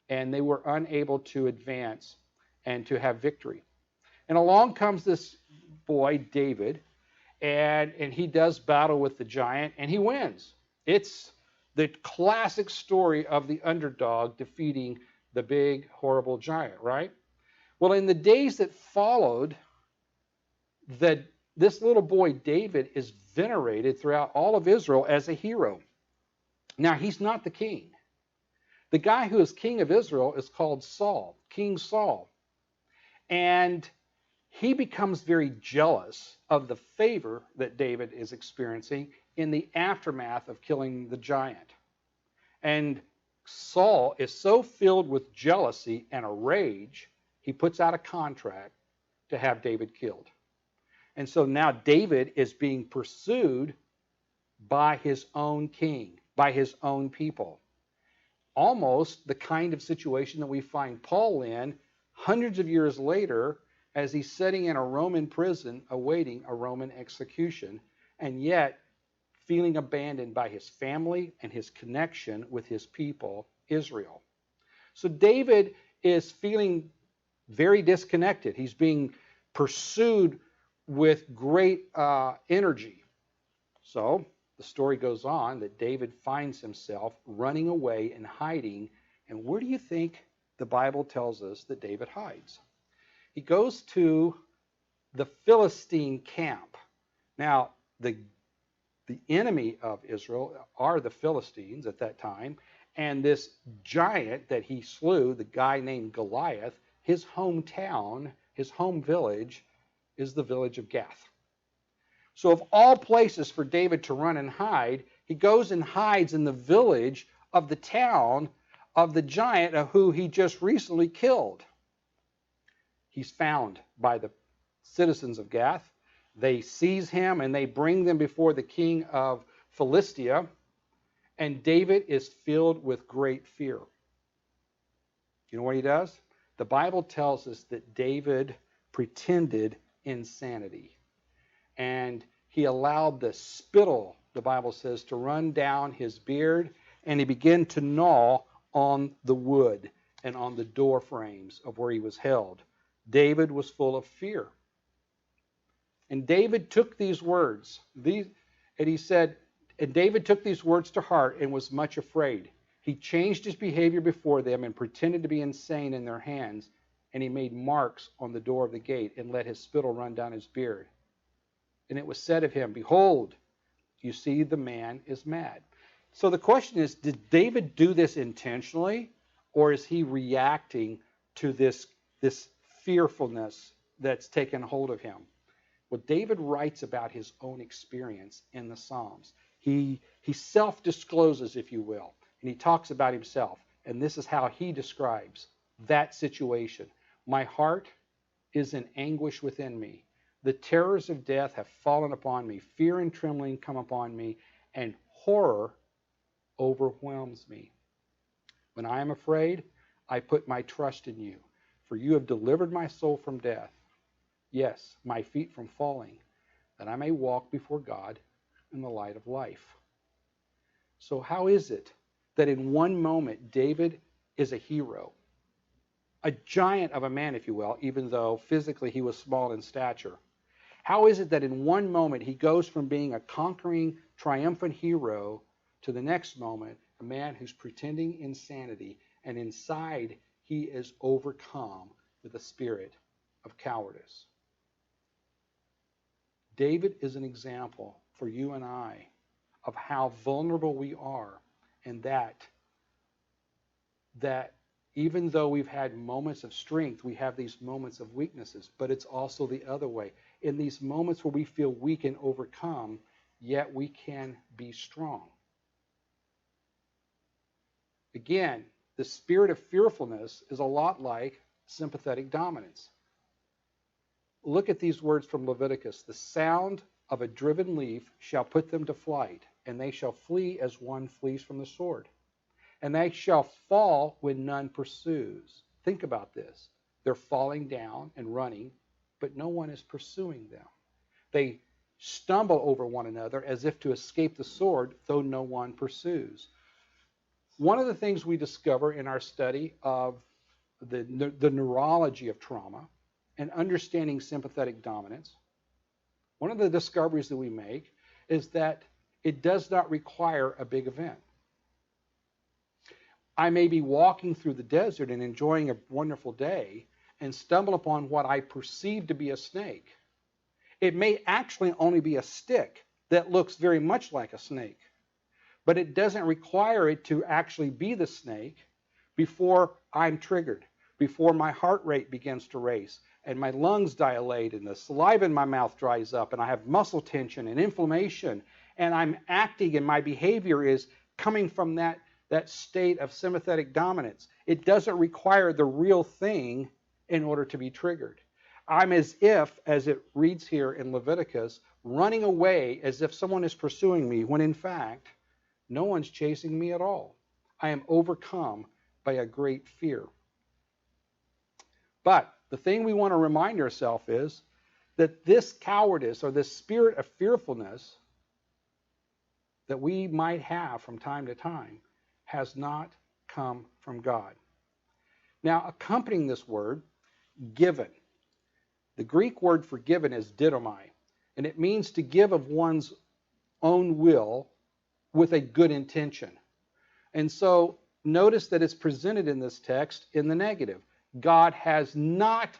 and they were unable to advance and to have victory. And along comes this boy, David, and he does battle with the giant, and he wins. It's the classic story of the underdog defeating the big, horrible giant, right? Well, in the days that followed, this little boy, David, is venerated throughout all of Israel as a hero. Now, he's not the king. The guy who is king of Israel is called Saul, King Saul. And he becomes very jealous of the favor that David is experiencing in the aftermath of killing the giant. And Saul is so filled with jealousy and a rage, he puts out a contract to have David killed. And so now David is being pursued by his own king, by his own people. Almost the kind of situation that we find Paul in hundreds of years later, as he's sitting in a Roman prison awaiting a Roman execution, and yet feeling abandoned by his family and his connection with his people, Israel. So David is feeling very disconnected. He's being pursued with great energy. So the story goes on that David finds himself running away and hiding. And where do you think the Bible tells us that David hides? He goes to the Philistine camp. Now, the enemy of Israel are the Philistines at that time, and this giant that he slew, the guy named Goliath, his hometown, his home village, is the village of Gath. So of all places for David to run and hide, he goes and hides in the village of the town of the giant who he just recently killed. He's found by the citizens of Gath. They seize him and they bring them before the king of Philistia, and David is filled with great fear. You know what he does? The Bible tells us that David pretended insanity, and he allowed the spittle, the Bible says, to run down his beard, and he began to gnaw on the wood and on the door frames of where he was held. David was full of fear. And David took these words, and he said, and David took these words to heart and was much afraid. He changed his behavior before them and pretended to be insane in their hands, and he made marks on the door of the gate and let his spittle run down his beard. And it was said of him, behold, you see, the man is mad. So the question is, did David do this intentionally, or is he reacting to this fearfulness that's taken hold of him? Well, David writes about his own experience in the Psalms. He self-discloses, if you will, and he talks about himself. And this is how he describes that situation. My heart is in anguish within me. The terrors of death have fallen upon me. Fear and trembling come upon me, and horror overwhelms me. When I am afraid, I put my trust in you, for you have delivered my soul from death. Yes, my feet from falling, that I may walk before God in the light of life. So how is it that in one moment David is a hero, a giant of a man, if you will, even though physically he was small in stature? How is it that in one moment he goes from being a conquering, triumphant hero to the next moment a man who's pretending insanity and inside he is overcome with a spirit of cowardice. David is an example for you and I of how vulnerable we are, and that even though we've had moments of strength, we have these moments of weaknesses, but it's also the other way. In these moments where we feel weak and overcome, yet we can be strong. Again, the spirit of fearfulness is a lot like sympathetic dominance. Look at these words from Leviticus. The sound of a driven leaf shall put them to flight, and they shall flee as one flees from the sword. And they shall fall when none pursues. Think about this. They're falling down and running, but no one is pursuing them. They stumble over one another as if to escape the sword, though no one pursues. One of the things we discover in our study of the neurology of trauma and understanding sympathetic dominance, one of the discoveries that we make is that it does not require a big event. I may be walking through the desert and enjoying a wonderful day and stumble upon what I perceive to be a snake. It may actually only be a stick that looks very much like a snake, but it doesn't require it to actually be the snake before I'm triggered, before my heart rate begins to race and my lungs dilate and the saliva in my mouth dries up and I have muscle tension and inflammation and I'm acting and my behavior is coming from that state of sympathetic dominance. It doesn't require the real thing in order to be triggered. I'm as if, as it reads here in Leviticus, running away as if someone is pursuing me, when in fact, no one's chasing me at all. I am overcome by a great fear. But the thing we want to remind ourselves is that this cowardice or this spirit of fearfulness that we might have from time to time has not come from God. Now, accompanying this word, given. The Greek word for given is didomai, and it means to give of one's own will with a good intention. And so notice that it's presented in this text in the negative. God has not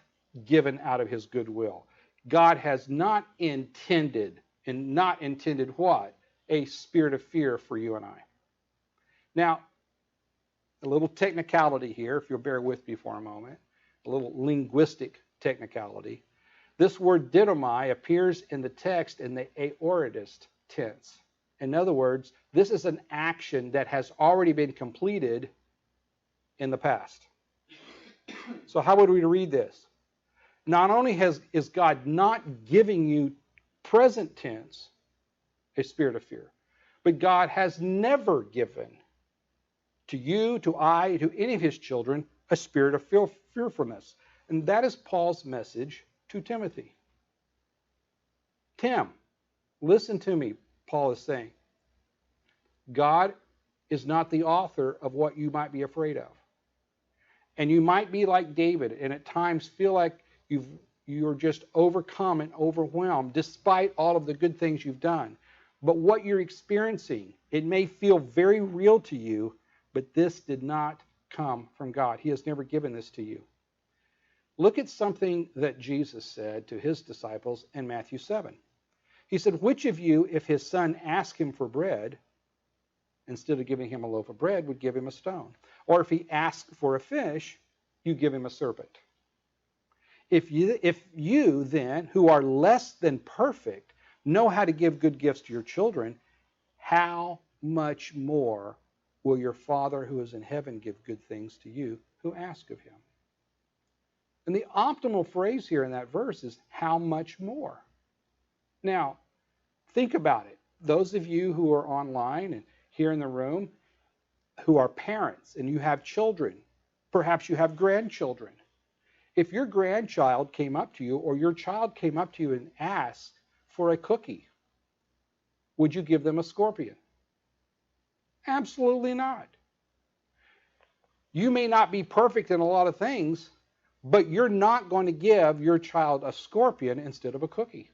given out of his good will. God has not intended, and not intended what? A spirit of fear for you and I. Now, a little technicality here, if you'll bear with me for a moment, a little linguistic technicality. This word didomai appears in the text in the aorist tense. In other words, this is an action that has already been completed in the past. So how would we read this? Not only is God not giving you present tense a spirit of fear, but God has never given to you, to I, to any of his children, a spirit of fearfulness. And that is Paul's message to Timothy. Tim, listen to me, Paul is saying. God is not the author of what you might be afraid of. And you might be like David and at times feel like you're just overcome and overwhelmed despite all of the good things you've done. But what you're experiencing, it may feel very real to you, but this did not come from God. He has never given this to you. Look at something that Jesus said to his disciples in Matthew 7. He said, which of you, if his son asked him for bread, instead of giving him a loaf of bread, would give him a stone? Or if he asked for a fish, you give him a serpent? If you then, who are less than perfect, know how to give good gifts to your children, how much more will your Father who is in heaven give good things to you who ask of him? And the optimal phrase here in that verse is, how much more? Now, think about it. Those of you who are online and here in the room who are parents and you have children, perhaps you have grandchildren. If your grandchild came up to you or your child came up to you and asked for a cookie, would you give them a scorpion? Absolutely not. You may not be perfect in a lot of things, but you're not going to give your child a scorpion instead of a cookie.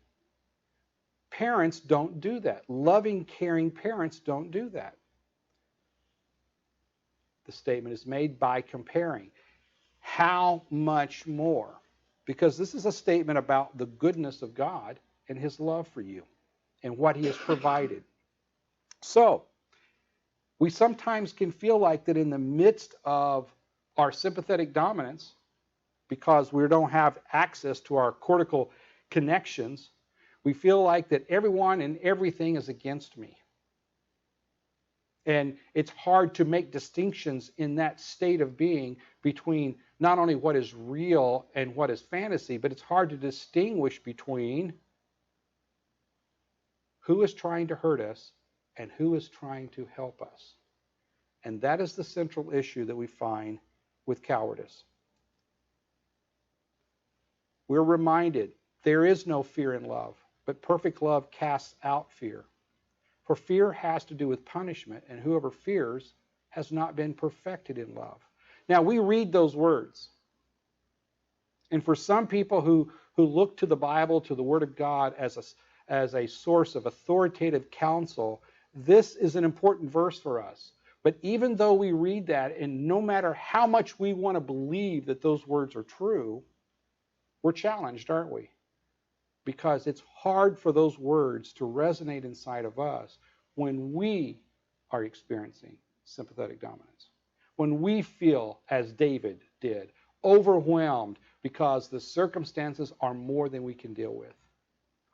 Parents don't do that. Loving, caring parents don't do that. the statement is made by comparing. How much more? Because this is a statement about the goodness of God and his love for you and what he has provided. So, we sometimes can feel like that in the midst of our sympathetic dominance, because we don't have access to our cortical connections, we feel like that everyone and everything is against me. And it's hard to make distinctions in that state of being between not only what is real and what is fantasy, but it's hard to distinguish between who is trying to hurt us and who is trying to help us. And that is the central issue that we find with cowardice. We're reminded there is no fear in love, but perfect love casts out fear. For fear has to do with punishment, and whoever fears has not been perfected in love. Now, we read those words. And for some people who look to the Bible, to the Word of God as a source of authoritative counsel, this is an important verse for us. But even though we read that, and no matter how much we want to believe that those words are true, we're challenged, aren't we? Because it's hard for those words to resonate inside of us when we are experiencing sympathetic dominance. When we feel, as David did, overwhelmed because the circumstances are more than we can deal with.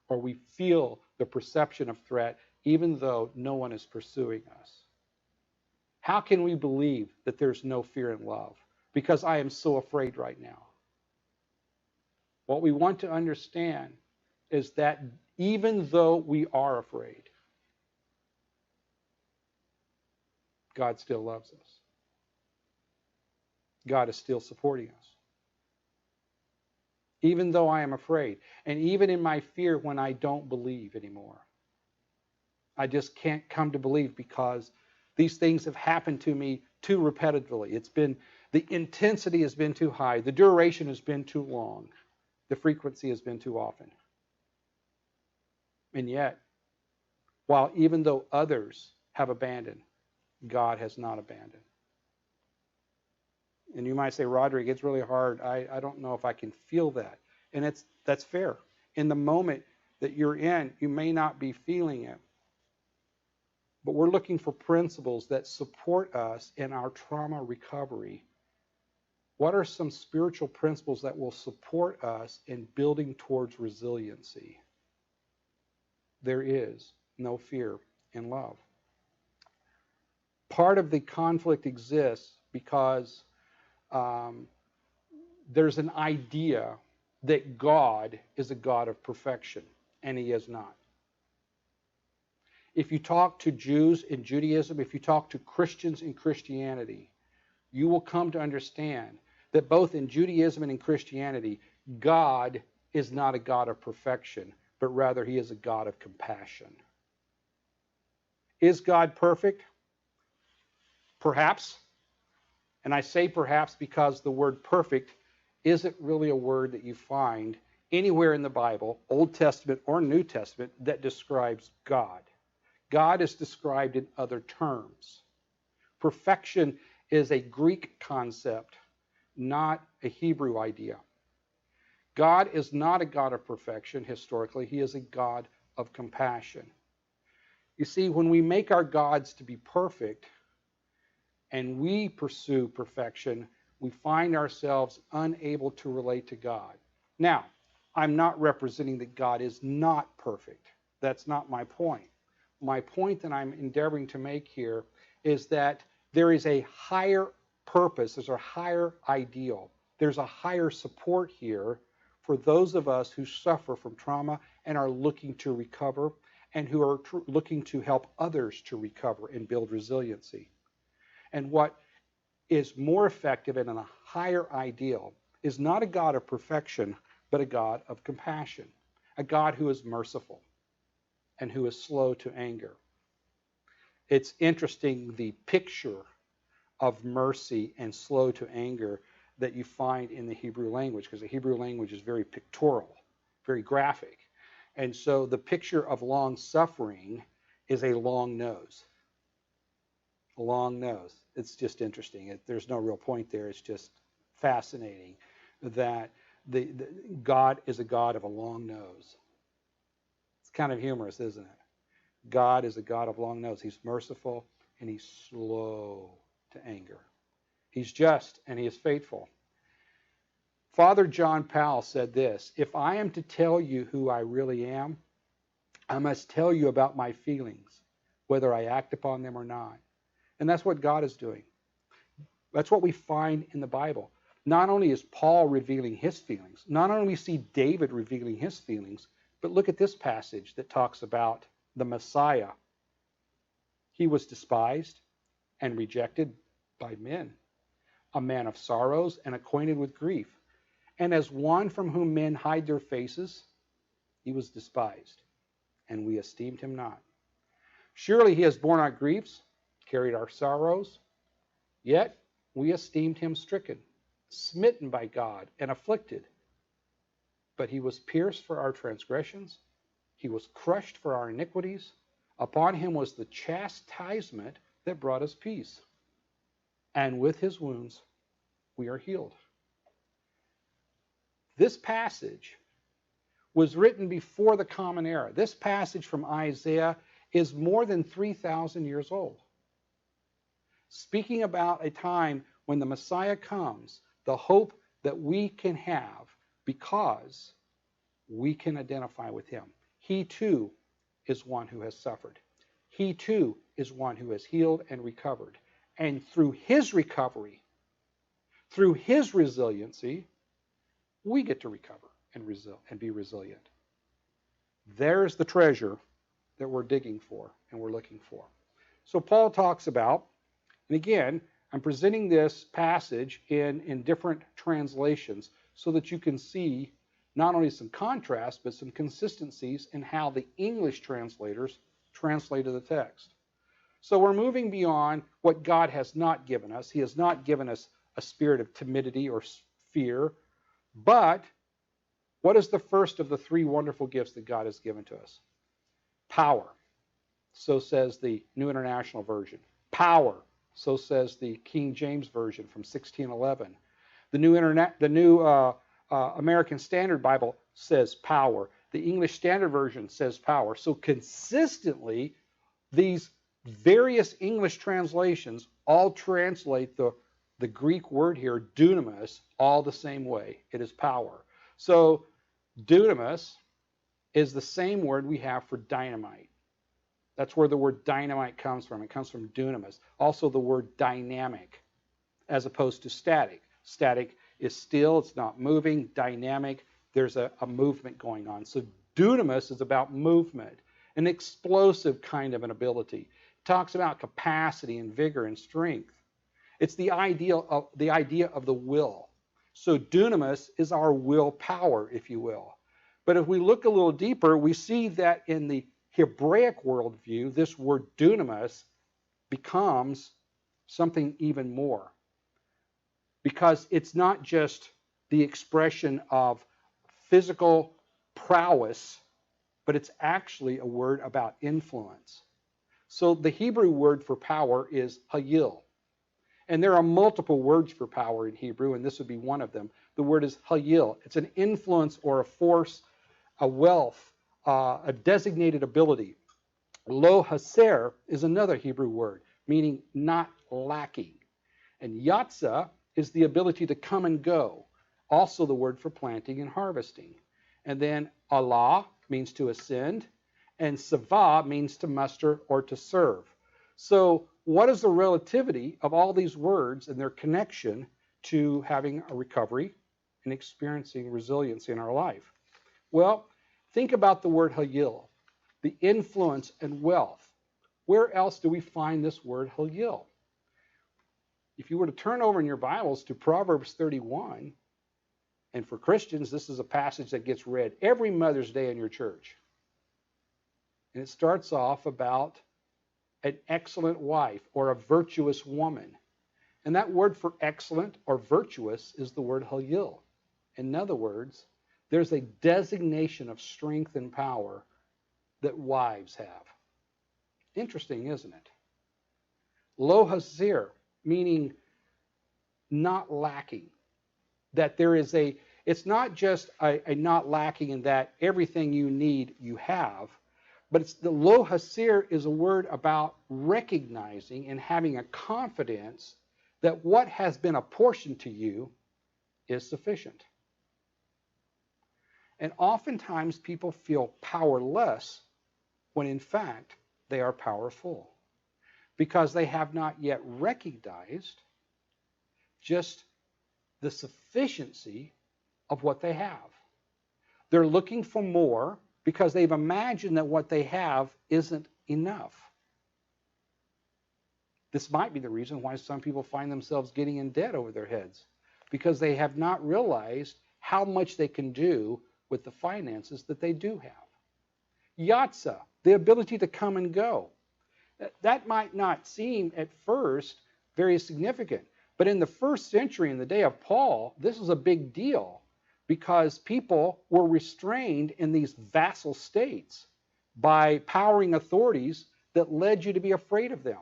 Or we feel the perception of threat even though no one is pursuing us. How can we believe that there's no fear in love? Because I am so afraid right now. What we want to understand is that even though we are afraid, God still loves us. God is still supporting us. Even though I am afraid, and even in my fear when I don't believe anymore. I just can't come to believe because these things have happened to me too repetitively. The intensity has been too high. The duration has been too long. The frequency has been too often. And yet, while even though others have abandoned, God has not abandoned. And you might say, Roderick, it's really hard. I don't know if I can feel that. And that's fair. In the moment that you're in, you may not be feeling it. But we're looking for principles that support us in our trauma recovery. What are some spiritual principles that will support us in building towards resiliency? There is no fear in love. Part of the conflict exists because there's an idea that God is a God of perfection, and he is not. If you talk to Jews in Judaism, if you talk to Christians in Christianity, you will come to understand that both in Judaism and in Christianity, God is not a God of perfection, but rather he is a God of compassion. Is God perfect? Perhaps. And I say perhaps because the word perfect isn't really a word that you find anywhere in the Bible, Old Testament or New Testament, that describes God. God is described in other terms. Perfection is a Greek concept, not a Hebrew idea. God is not a God of perfection historically. He is a God of compassion. You see, when we make our gods to be perfect and we pursue perfection, we find ourselves unable to relate to God. Now, I'm not representing that God is not perfect. That's not my point. My point that I'm endeavoring to make here is that there is a higher purpose, there's a higher ideal, there's a higher support here for those of us who suffer from trauma and are looking to recover and who are looking to help others to recover and build resiliency. And what is more effective and a higher ideal is not a God of perfection, but a God of compassion, a God who is merciful and who is slow to anger. It's interesting the picture of mercy and slow to anger that you find in the Hebrew language, because the Hebrew language is very pictorial, very graphic. And so the picture of long suffering is a long nose. A long nose. It's just interesting. There's no real point there. It's just fascinating that the God is a God of a long nose. It's kind of humorous, isn't it? God is a God of long nose. He's merciful and he's slow to anger. He's just and he is faithful. Father John Powell said this, "If I am to tell you who I really am, I must tell you about my feelings, whether I act upon them or not." And that's what God is doing. That's what we find in the Bible. Not only is Paul revealing his feelings, not only we see David revealing his feelings, but look at this passage that talks about the Messiah. He was despised and rejected by men, a man of sorrows and acquainted with grief. And as one from whom men hide their faces, he was despised, and we esteemed him not. Surely he has borne our griefs, carried our sorrows, yet we esteemed him stricken, smitten by God, and afflicted. But he was pierced for our transgressions, he was crushed for our iniquities. Upon him was the chastisement that brought us peace, and with his wounds we are healed. This passage was written before the Common Era. This passage from Isaiah is more than 3,000 years old. Speaking about a time when the Messiah comes, the hope that we can have because we can identify with him. He too is one who has suffered. He too is one who has healed and recovered. And through his recovery, through his resiliency, we get to recover and be resilient. There's the treasure that we're digging for and we're looking for. So Paul talks about, and again, I'm presenting this passage in different translations so that you can see not only some contrast, but some consistencies in how the English translators translated the text. So we're moving beyond what God has not given us. He has not given us a spirit of timidity or fear. But what is the first of the three wonderful gifts that God has given to us? Power. So says the New International Version. Power. So says the King James Version from 1611. The New American Standard Bible says power. The English Standard Version says power. So consistently, these various English translations all translate the Greek word here, dunamis, all the same way. It is power. So dunamis is the same word we have for dynamite. That's where the word dynamite comes from. It comes from dunamis. Also the word dynamic as opposed to static. Static is still, it's not moving. Dynamic, there's a movement going on. So dunamis is about movement, an explosive kind of an ability. It talks about capacity and vigor and strength. It's the idea of the will. So dunamis is our willpower, if you will. But if we look a little deeper, we see that in the Hebraic worldview, this word dunamis becomes something even more. Because it's not just the expression of physical prowess, but it's actually a word about influence. So the Hebrew word for power is hayil. And there are multiple words for power in Hebrew, and this would be one of them. The word is hayil. It's an influence or a force, a wealth, a designated ability. Lo haser is another Hebrew word, meaning not lacking. And yatsa is the ability to come and go, also the word for planting and harvesting. And then Allah means to ascend, and Sava means to muster or to serve. So what is the relativity of all these words and their connection to having a recovery and experiencing resiliency in our life? Well, think about the word hayil, the influence and wealth. Where else do we find this word hayil? If you were to turn over in your Bibles to Proverbs 31, and for Christians, this is a passage that gets read every Mother's Day in your church. And it starts off about an excellent wife or a virtuous woman. And that word for excellent or virtuous is the word hayil. In other words, there's a designation of strength and power that wives have. Interesting, isn't it? Lo hasir, meaning not lacking. That there is it's not just a not lacking in that everything you need you have, but it's the lo hasir is a word about recognizing and having a confidence that what has been apportioned to you is sufficient. And oftentimes people feel powerless when in fact they are powerful because they have not yet recognized just the sufficiency of what they have. They're looking for more because they've imagined that what they have isn't enough. This might be the reason why some people find themselves getting in debt over their heads, because they have not realized how much they can do with the finances that they do have. Yatsa, the ability to come and go. That might not seem at first very significant, but in the first century, in the day of Paul, this was a big deal because people were restrained in these vassal states by powering authorities that led you to be afraid of them.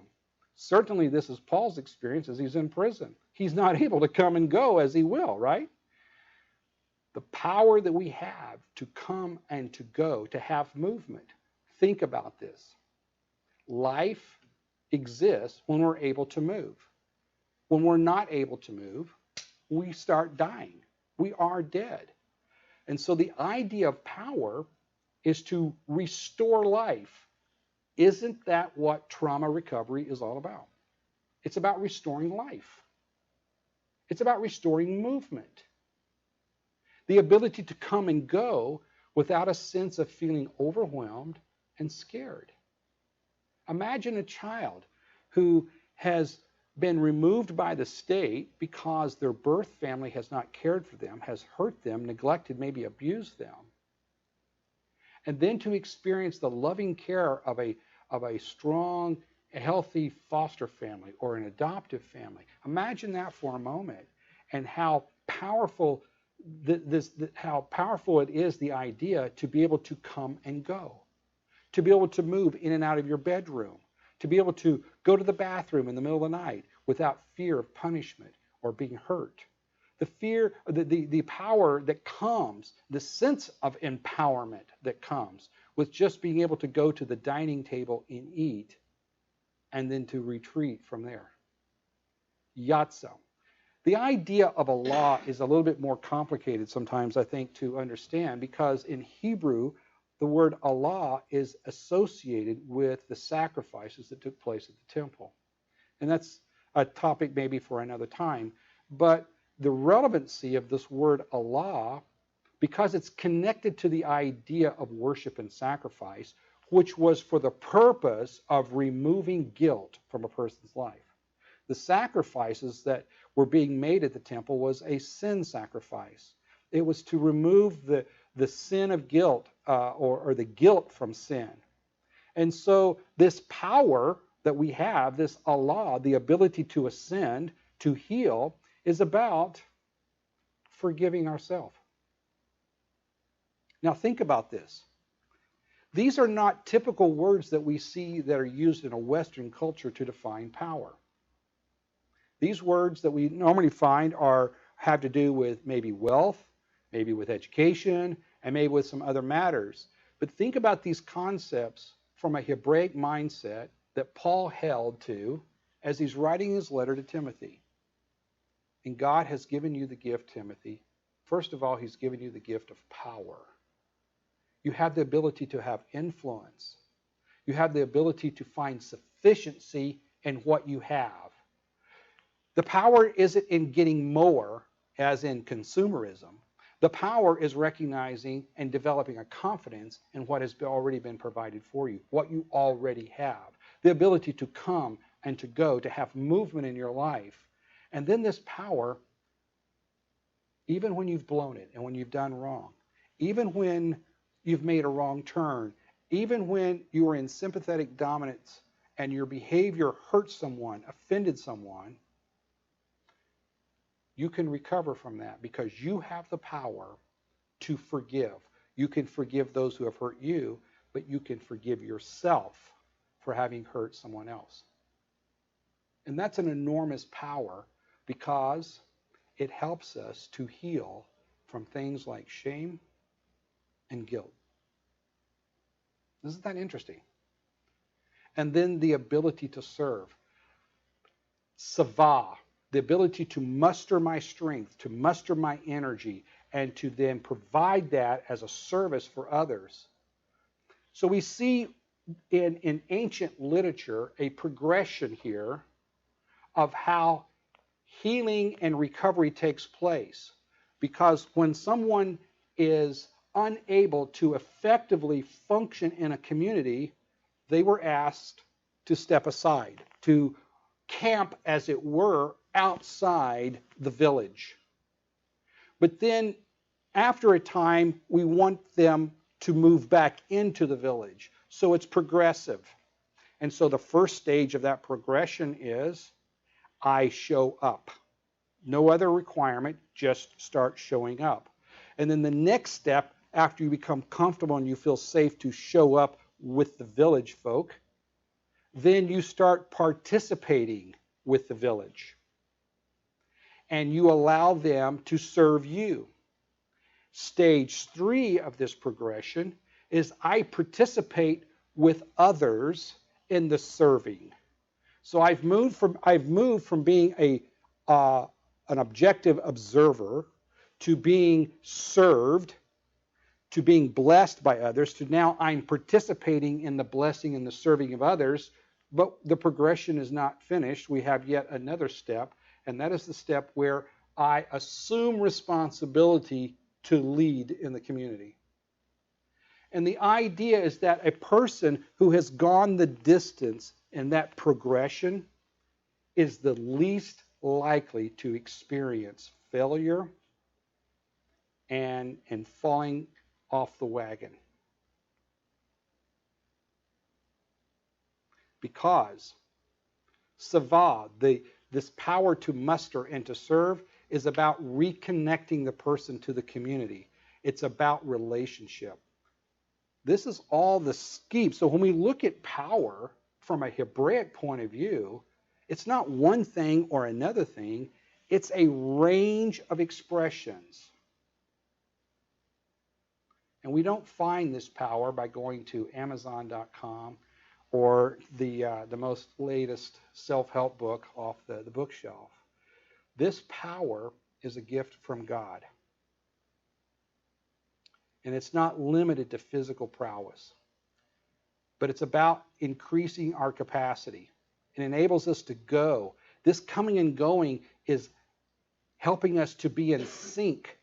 Certainly this is Paul's experience as he's in prison. He's not able to come and go as he will, right? The power that we have to come and to go, to have movement. Think about this. Life exists when we're able to move. When we're not able to move, we start dying. We are dead. And so the idea of power is to restore life. Isn't that what trauma recovery is all about? It's about restoring life. It's about restoring movement. The ability to come and go without a sense of feeling overwhelmed and scared. Imagine a child who has been removed by the state because their birth family has not cared for them, has hurt them, neglected, maybe abused them. And then to experience the loving care of a strong, healthy foster family or an adoptive family. Imagine that for a moment, and how powerful how powerful it is, the idea to be able to come and go, to be able to move in and out of your bedroom, to be able to go to the bathroom in the middle of the night without fear of punishment or being hurt. The fear, the power that comes, the sense of empowerment that comes with just being able to go to the dining table and eat and then to retreat from there. Yatsa. The idea of a law is a little bit more complicated sometimes, I think, to understand, because in Hebrew, the word Allah is associated with the sacrifices that took place at the temple. And that's a topic maybe for another time. But the relevancy of this word Allah, because it's connected to the idea of worship and sacrifice, which was for the purpose of removing guilt from a person's life. The sacrifices that were being made at the temple was a sin sacrifice. It was to remove the sin of guilt or the guilt from sin. And so this power that we have, this Allah, the ability to ascend, to heal, is about forgiving ourselves. Now think about this. These are not typical words that we see that are used in a Western culture to define power. These words that we normally find have to do with maybe wealth, maybe with education, and maybe with some other matters. But think about these concepts from a Hebraic mindset that Paul held to as he's writing his letter to Timothy. And God has given you the gift, Timothy. First of all, he's given you the gift of power. You have the ability to have influence. You have the ability to find sufficiency in what you have. The power isn't in getting more, as in consumerism. The power is recognizing and developing a confidence in what has already been provided for you, what you already have. The ability to come and to go, to have movement in your life. And then this power, even when you've blown it and when you've done wrong, even when you've made a wrong turn, even when you are in sympathetic dominance and your behavior hurt someone, offended someone, you can recover from that because you have the power to forgive. You can forgive those who have hurt you, but you can forgive yourself for having hurt someone else. And that's an enormous power because it helps us to heal from things like shame and guilt. Isn't that interesting? And then the ability to serve. Sava, the ability to muster my strength, to muster my energy, and to then provide that as a service for others. So we see in ancient literature a progression here of how healing and recovery takes place. Because when someone is unable to effectively function in a community, they were asked to step aside, to camp, as it were, outside the village. But then, after a time, we want them to move back into the village. So it's progressive. And so the first stage of that progression is, I show up. No other requirement, just start showing up. And then the next step, after you become comfortable and you feel safe to show up with the village folk, then you start participating with the village. And you allow them to serve you. Stage 3 of this progression is I participate with others in the serving. So I've moved from being an objective observer to being served, to being blessed by others, to now I'm participating in the blessing and the serving of others. But the progression is not finished. We have yet another step, and that is the step where I assume responsibility to lead in the community. And the idea is that a person who has gone the distance in that progression is the least likely to experience failure and falling off the wagon. Because Sava, this power to muster and to serve, is about reconnecting the person to the community. It's about relationship. This is all the scheme. So when we look at power from a Hebraic point of view, it's not one thing or another thing. It's a range of expressions. And we don't find this power by going to Amazon.com or the most latest self-help book off the bookshelf. This power is a gift from God. And it's not limited to physical prowess. But it's about increasing our capacity. It enables us to go. This coming and going is helping us to be in sync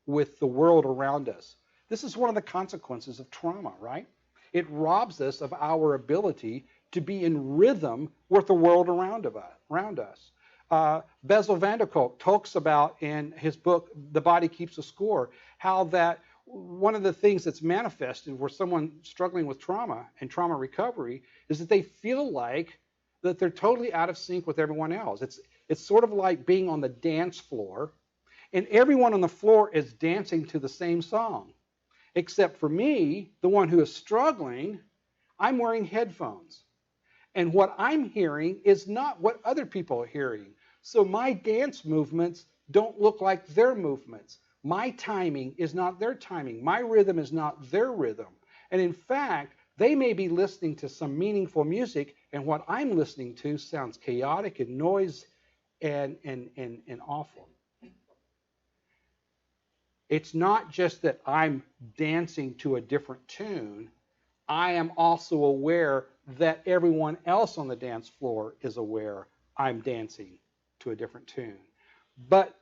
with the world around us. This is one of the consequences of trauma, right? It robs us of our ability to be in rhythm with the world around us. Bessel van der Kolk talks about in his book, The Body Keeps a Score, how that one of the things that's manifested for someone struggling with trauma and trauma recovery is that they feel like that they're totally out of sync with everyone else. It's sort of like being on the dance floor, and everyone on the floor is dancing to the same song. Except for me, the one who is struggling, I'm wearing headphones. And what I'm hearing is not what other people are hearing. So my dance movements don't look like their movements. My timing is not their timing. My rhythm is not their rhythm. And in fact, they may be listening to some meaningful music, and what I'm listening to sounds chaotic and noise and awful. It's not just that I'm dancing to a different tune. I am also aware that everyone else on the dance floor is aware I'm dancing to a different tune. But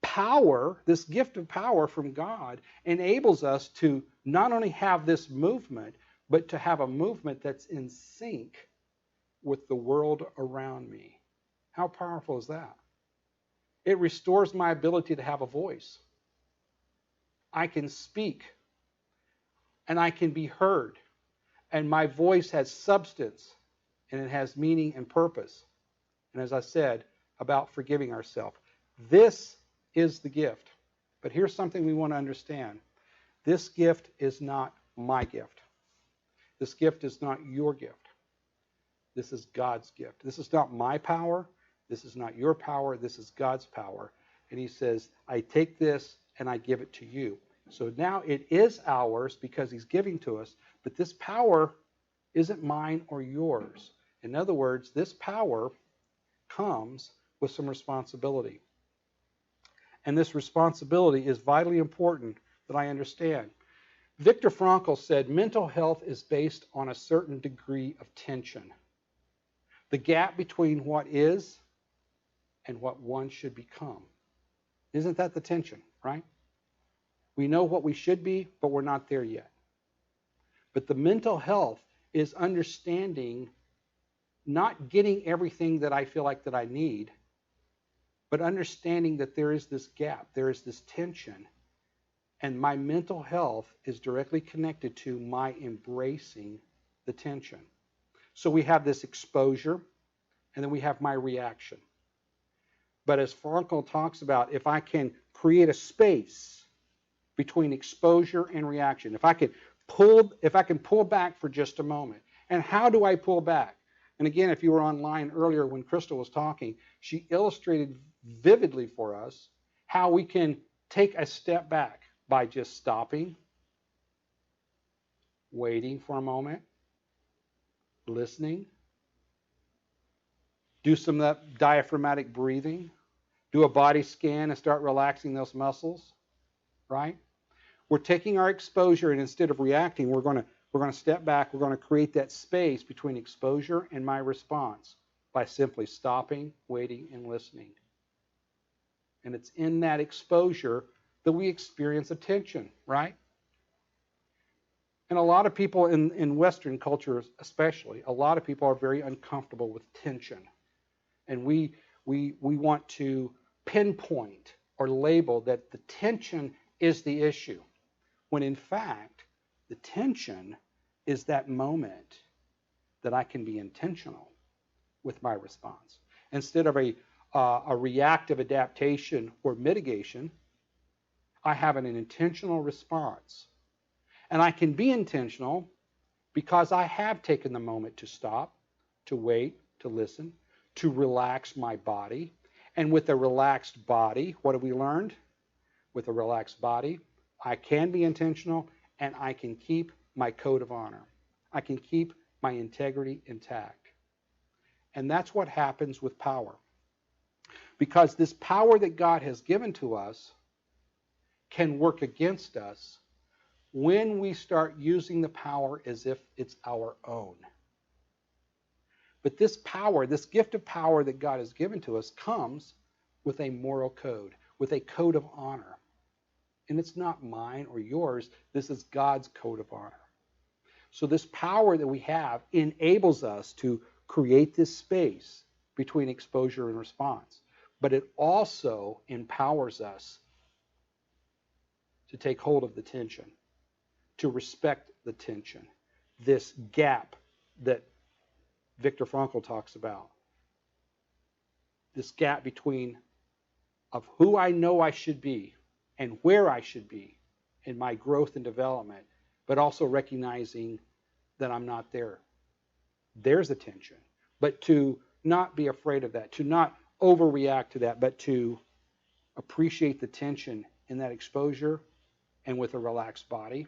power, this gift of power from God, enables us to not only have this movement, but to have a movement that's in sync with the world around me. How powerful is that? It restores my ability to have a voice. I can speak, and I can be heard, and my voice has substance, and it has meaning and purpose. And as I said, about forgiving ourselves. This is the gift. But here's something we want to understand. This gift is not my gift. This gift is not your gift. This is God's gift. This is not my power. This is not your power. This is God's power. And he says, I take this and I give it to you. So now it is ours because he's giving to us, but this power isn't mine or yours. In other words, this power comes with some responsibility. And this responsibility is vitally important that I understand. Viktor Frankl said mental health is based on a certain degree of tension. The gap between what is and what one should become. Isn't that the tension, right? We know what we should be, but we're not there yet. But the mental health is understanding not getting everything that I feel like that I need, but understanding that there is this gap, there is this tension, and my mental health is directly connected to my embracing the tension. So we have this exposure, and then we have my reaction. But as Frankl talks about, if I can create a space between exposure and reaction, if I can pull back for just a moment. And how do I pull back? And again, if you were online earlier when Crystal was talking, she illustrated vividly for us how we can take a step back by just stopping, waiting for a moment, listening, do some of that diaphragmatic breathing, do a body scan and start relaxing those muscles, right? We're taking our exposure, and instead of reacting, we're going to step back. We're going to create that space between exposure and my response by simply stopping, waiting, and listening. And it's in that exposure that we experience a tension, right? And a lot of people in Western cultures especially, a lot of people are very uncomfortable with tension. And we want to pinpoint or label that the tension is the issue, when in fact, the tension is that moment that I can be intentional with my response. Instead of a reactive adaptation or mitigation, I have an intentional response. And I can be intentional because I have taken the moment to stop, to wait, to listen, to relax my body. And with a relaxed body, what have we learned? With a relaxed body, I can be intentional and I can keep my code of honor. I can keep my integrity intact. And that's what happens with power. Because this power that God has given to us can work against us when we start using the power as if it's our own. But this power, this gift of power that God has given to us comes with a moral code, with a code of honor. And it's not mine or yours. This is God's code of honor. So this power that we have enables us to create this space between exposure and response. But it also empowers us to take hold of the tension, to respect the tension, this gap that Viktor Frankl talks about, this gap between of who I know I should be and where I should be in my growth and development, but also recognizing that I'm not there. There's a tension. But to not be afraid of that, to not overreact to that, but to appreciate the tension in that exposure, and with a relaxed body,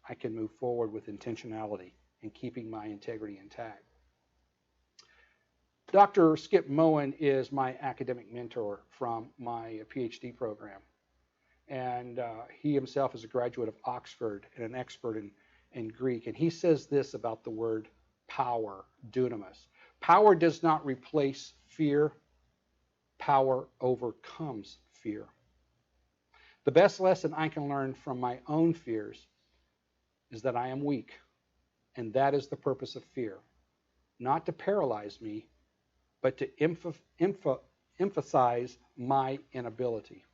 I can move forward with intentionality and keeping my integrity intact. Dr. Skip Moen is my academic mentor from my PhD program. And he himself is a graduate of Oxford and an expert in Greek. And he says this about the word power, dunamis. Power does not replace fear. Power overcomes fear. The best lesson I can learn from my own fears is that I am weak. And that is the purpose of fear. Not to paralyze me, but to emphasize my inability.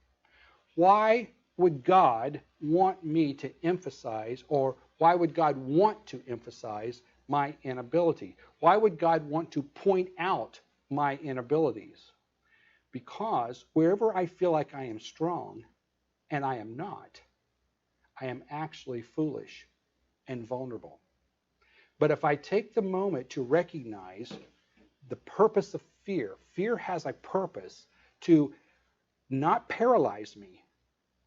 Why would God want me to emphasize, or why would God want to emphasize my inability? Why would God want to point out my inabilities? Because wherever I feel like I am strong, and I am not, I am actually foolish and vulnerable. But if I take the moment to recognize the purpose of fear, fear has a purpose to not paralyze me,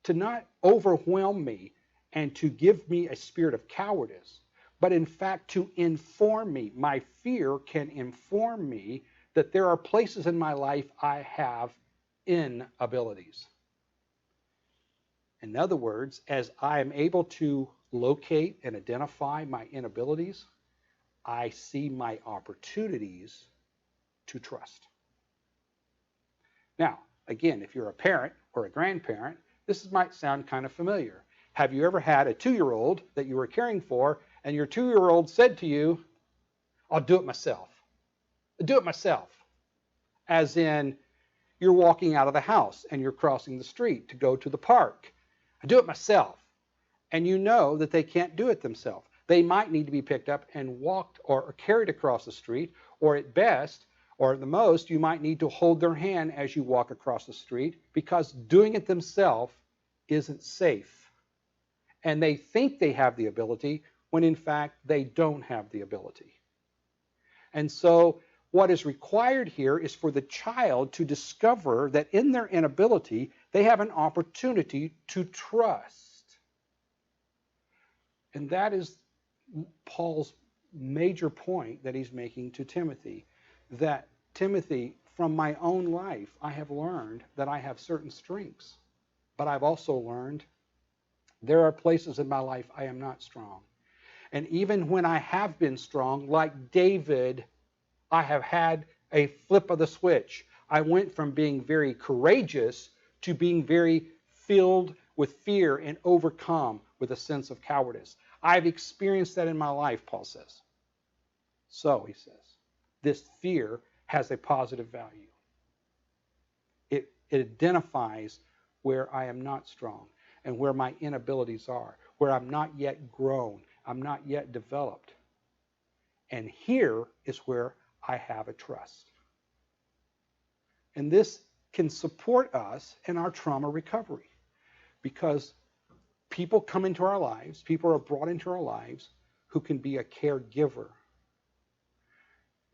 to not overwhelm me, and to give me a spirit of cowardice, but in fact to inform me. My fear can inform me that there are places in my life I have inabilities. In other words, as I am able to locate and identify my inabilities, I see my opportunities to trust. Now, again, if you're a parent or a grandparent, this might sound kind of familiar. Have you ever had a 2-year-old that you were caring for, and your 2-year-old said to you, I'll do it myself. I'll do it myself. As in, you're walking out of the house and you're crossing the street to go to the park. I do it myself. And you know that they can't do it themselves. They might need to be picked up and walked or carried across the street, or at best, or at the most, you might need to hold their hand as you walk across the street, because doing it themselves isn't safe. And they think they have the ability when in fact they don't have the ability. And so what is required here is for the child to discover that in their inability, they have an opportunity to trust. And that is Paul's major point that he's making to Timothy, that Timothy, from my own life, I have learned that I have certain strengths, but I've also learned there are places in my life I am not strong. And even when I have been strong, like David, I have had a flip of the switch. I went from being very courageous to being very filled with fear and overcome with a sense of cowardice. I've experienced that in my life, Paul says. So, he says, this fear has a positive value. It identifies where I am not strong and where my inabilities are, where I'm not yet grown, I'm not yet developed. And here is where I have a trust. And this can support us in our trauma recovery, because people come into our lives, people are brought into our lives who can be a caregiver.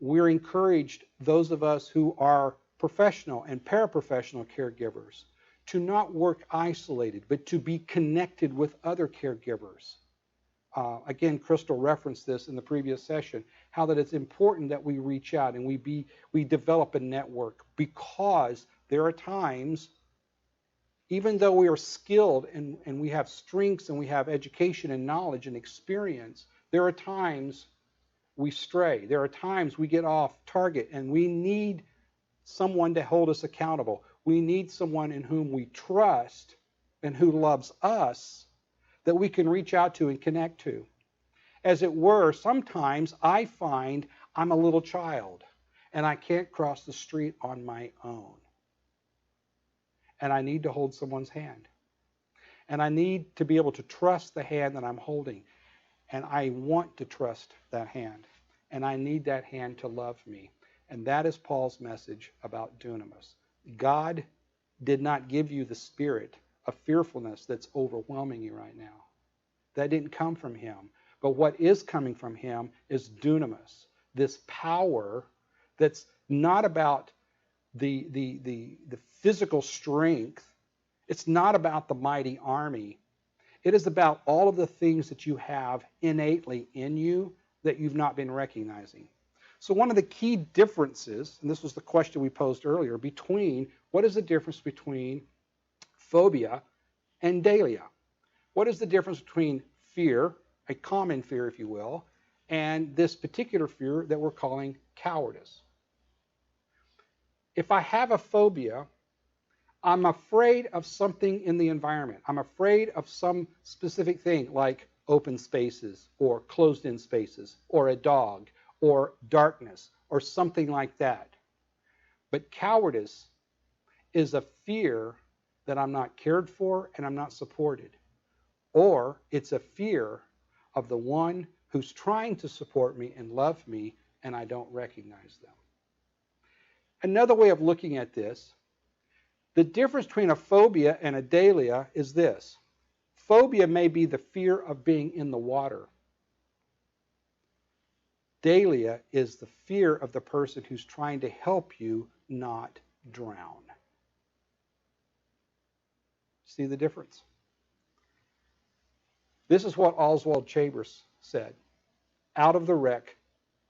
We're encouraged, those of us who are professional and paraprofessional caregivers, to not work isolated, but to be connected with other caregivers. Again, Crystal referenced this in the previous session, how that it's important that we reach out and we develop a network, because there are times, even though we are skilled and we have strengths and we have education and knowledge and experience, there are times we stray. There are times we get off target, and we need someone to hold us accountable. We need someone in whom we trust and who loves us, that we can reach out to and connect to. As it were, sometimes I find I'm a little child and I can't cross the street on my own. And I need to hold someone's hand. And I need to be able to trust the hand that I'm holding. And I want to trust that hand. And I need that hand to love me. And that is Paul's message about Dunamis. God did not give you the spirit of fearfulness that's overwhelming you right now. That didn't come from him. But what is coming from him is Dunamis, this power that's not about the physical strength. It's not about the mighty army. It is about all of the things that you have innately in you that you've not been recognizing. So one of the key differences, and this was the question we posed earlier, what is the difference between phobia and dahlia? What is the difference between fear, a common fear, if you will, and this particular fear that we're calling cowardice? If I have a phobia, I'm afraid of something in the environment. I'm afraid of some specific thing, like open spaces or closed-in spaces or a dog or darkness or something like that. But cowardice is a fear that I'm not cared for and I'm not supported. Or it's a fear of the one who's trying to support me and love me, and I don't recognize them. Another way of looking at this, the difference between a phobia and a dahlia is this. Phobia may be the fear of being in the water. Dahlia is the fear of the person who's trying to help you not drown. See the difference? This is what Oswald Chambers said. Out of the wreck,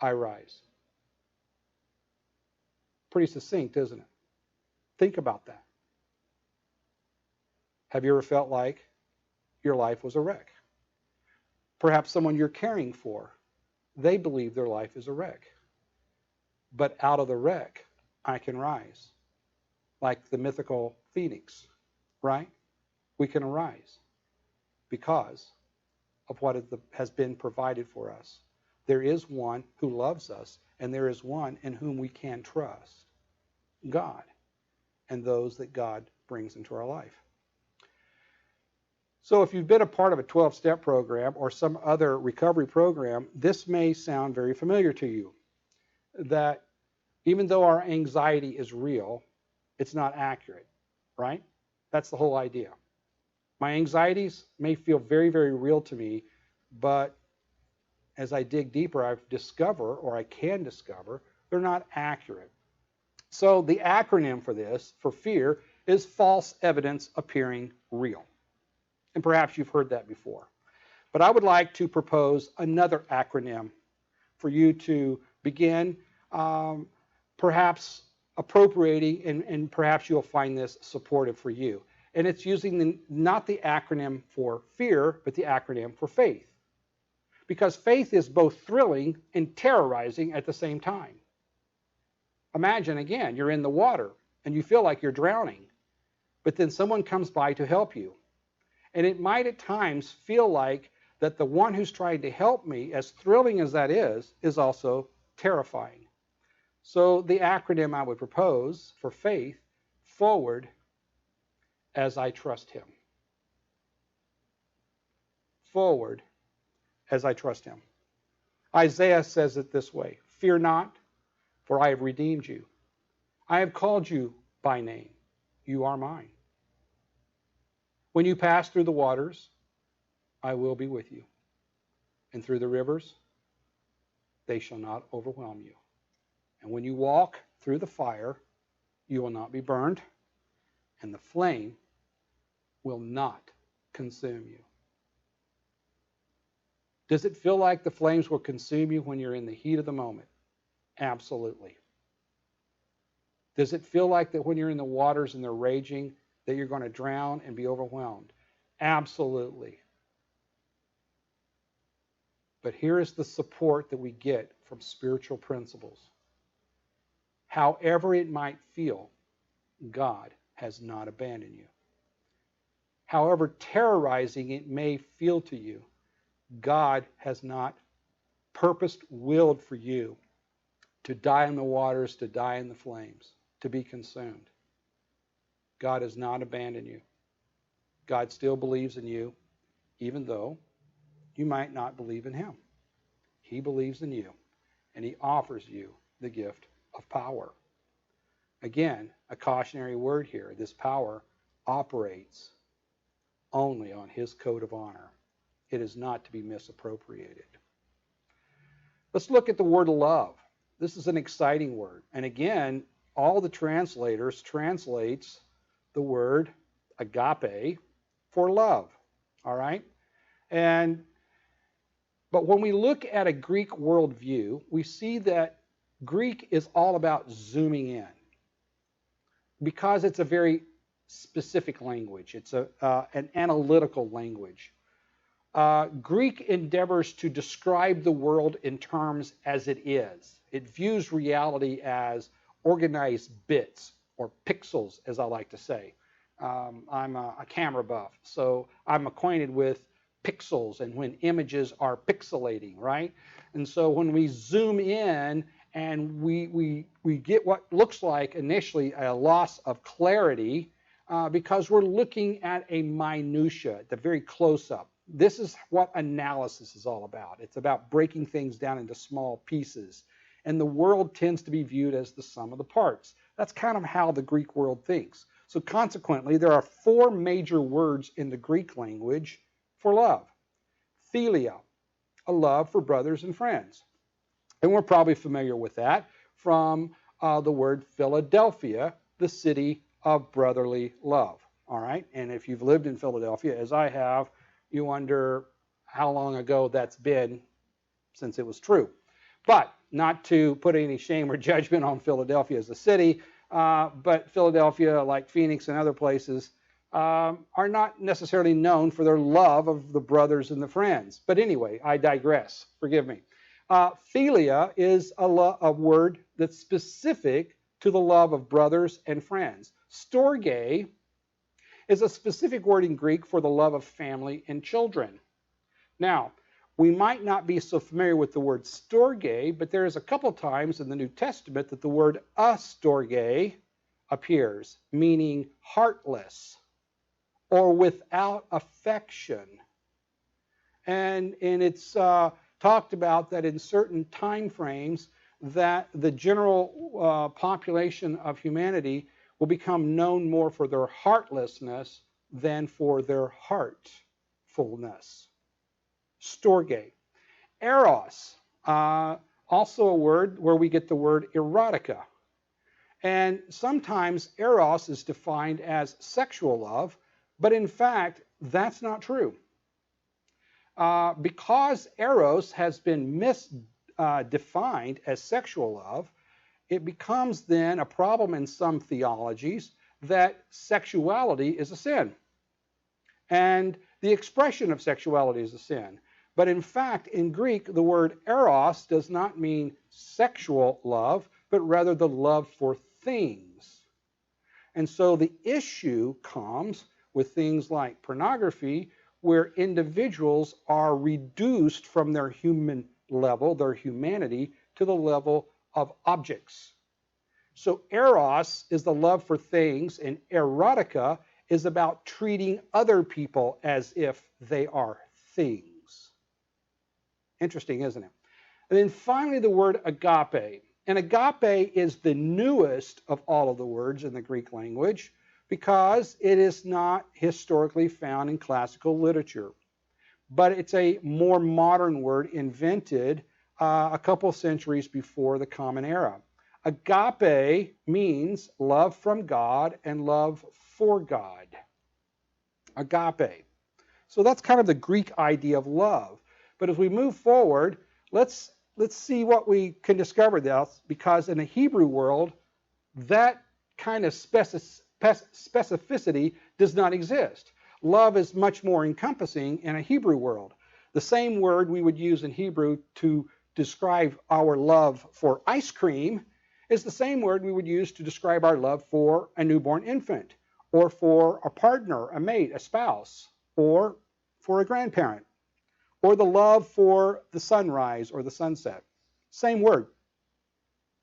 I rise. Pretty succinct, isn't it? Think about that. Have you ever felt like your life was a wreck? Perhaps someone you're caring for, they believe their life is a wreck. But out of the wreck, I can rise. Like the mythical phoenix, right? We can arise because of what has been provided for us. There is one who loves us, and there is one in whom we can trust, God, and those that God brings into our life. So if you've been a part of a 12-step program or some other recovery program, this may sound very familiar to you. That even though our anxiety is real, it's not accurate, right? That's the whole idea. My anxieties may feel very, very real to me, but as I dig deeper, I can discover, they're not accurate. So the acronym for this, for fear, is false evidence appearing real. And perhaps you've heard that before. But I would like to propose another acronym for you to begin perhaps appropriating, and perhaps you'll find this supportive for you. And it's using not the acronym for fear, but the acronym for faith. Because faith is both thrilling and terrorizing at the same time. Imagine, again, you're in the water and you feel like you're drowning, but then someone comes by to help you. And it might at times feel like that the one who's trying to help me, as thrilling as that is also terrifying. So the acronym I would propose for faith, forward as I trust him. Forward as I trust him. Isaiah says it this way, fear not, for I have redeemed you. I have called you by name. You are mine. When you pass through the waters, I will be with you. And through the rivers, they shall not overwhelm you. And when you walk through the fire, you will not be burned, and the flame will not consume you. Does it feel like the flames will consume you when you're in the heat of the moment? Absolutely. Does it feel like that when you're in the waters and they're raging, that you're going to drown and be overwhelmed? Absolutely. But here is the support that we get from spiritual principles. However it might feel, God has not abandoned you. However terrorizing it may feel to you, God has not purposed, willed for you to die in the waters, to die in the flames, to be consumed. God has not abandoned you. God still believes in you, even though you might not believe in him. He believes in you, and he offers you the gift of power. Again, a cautionary word here. This power operates only on his code of honor. It is not to be misappropriated. Let's look at the word love. This is an exciting word. And again, all the translators translates the word agape for love. All right? But when we look at a Greek worldview, we see that Greek is all about zooming in because it's a very specific language. It's an analytical language. Greek endeavors to describe the world in terms as it is. It views reality as organized bits or pixels, as I like to say. I'm a camera buff, so I'm acquainted with pixels and when images are pixelating, right? And so when we zoom in and we get what looks like initially a loss of clarity because we're looking at a minutia, the very close-up. This is what analysis is all about. It's about breaking things down into small pieces. And the world tends to be viewed as the sum of the parts. That's kind of how the Greek world thinks. So consequently, there are 4 major words in the Greek language for love. Philia, a love for brothers and friends. And we're probably familiar with that from the word Philadelphia, the city of brotherly love. All right. And if you've lived in Philadelphia, as I have, you wonder how long ago that's been since it was true. But not to put any shame or judgment on Philadelphia as a city, but Philadelphia, like Phoenix and other places, are not necessarily known for their love of the brothers and the friends. But anyway, I digress. Forgive me. Philia is a word that's specific to the love of brothers and friends. Storge is a specific word in Greek for the love of family and children. Now, we might not be so familiar with the word storge, but there is a couple times in the New Testament that the word astorge appears, meaning heartless or without affection. And it's talked about that in certain time frames that the general population of humanity will become known more for their heartlessness than for their heartfulness. Storge. Eros, also a word where we get the word erotica. And sometimes eros is defined as sexual love, but in fact, that's not true. Because eros has been misdefined as sexual love, it becomes then a problem in some theologies that sexuality is a sin. And the expression of sexuality is a sin. But in fact, in Greek, the word eros does not mean sexual love, but rather the love for things. And so the issue comes with things like pornography, where individuals are reduced from their human level, their humanity, to the level of objects. So eros is the love for things, and erotica is about treating other people as if they are things. Interesting, isn't it? And then finally, the word agape. And agape is the newest of all of the words in the Greek language because it is not historically found in classical literature. But it's a more modern word invented a couple centuries before the Common Era. Agape means love from God and love for God. Agape. So that's kind of the Greek idea of love. But as we move forward, let's see what we can discover there, because in a Hebrew world, that kind of specificity does not exist. Love is much more encompassing in a Hebrew world. The same word we would use in Hebrew to describe our love for ice cream is the same word we would use to describe our love for a newborn infant, or for a partner, a mate, a spouse, or for a grandparent, or the love for the sunrise or the sunset. Same word.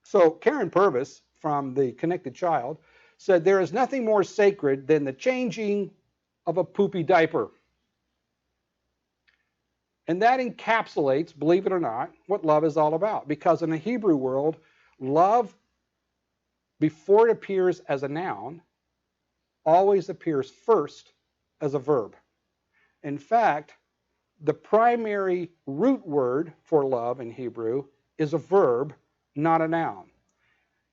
So Karen Purvis from The Connected Child said, there is nothing more sacred than the changing of a poopy diaper. And that encapsulates, believe it or not, what love is all about. Because in the Hebrew world, love, before it appears as a noun, always appears first as a verb. In fact, the primary root word for love in Hebrew is a verb, not a noun.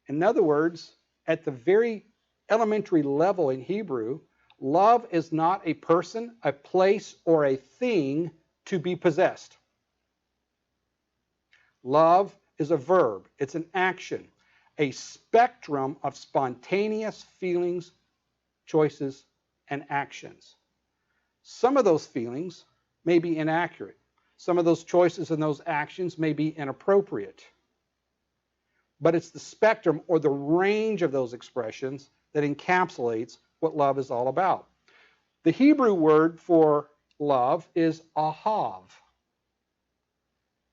In other words, at the very elementary level in Hebrew, love is not a person, a place, or a thing to be possessed. Love is a verb. It's an action, a spectrum of spontaneous feelings, choices, and actions. Some of those feelings may be inaccurate. Some of those choices and those actions may be inappropriate. But it's the spectrum or the range of those expressions that encapsulates what love is all about. The Hebrew word for love is ahav.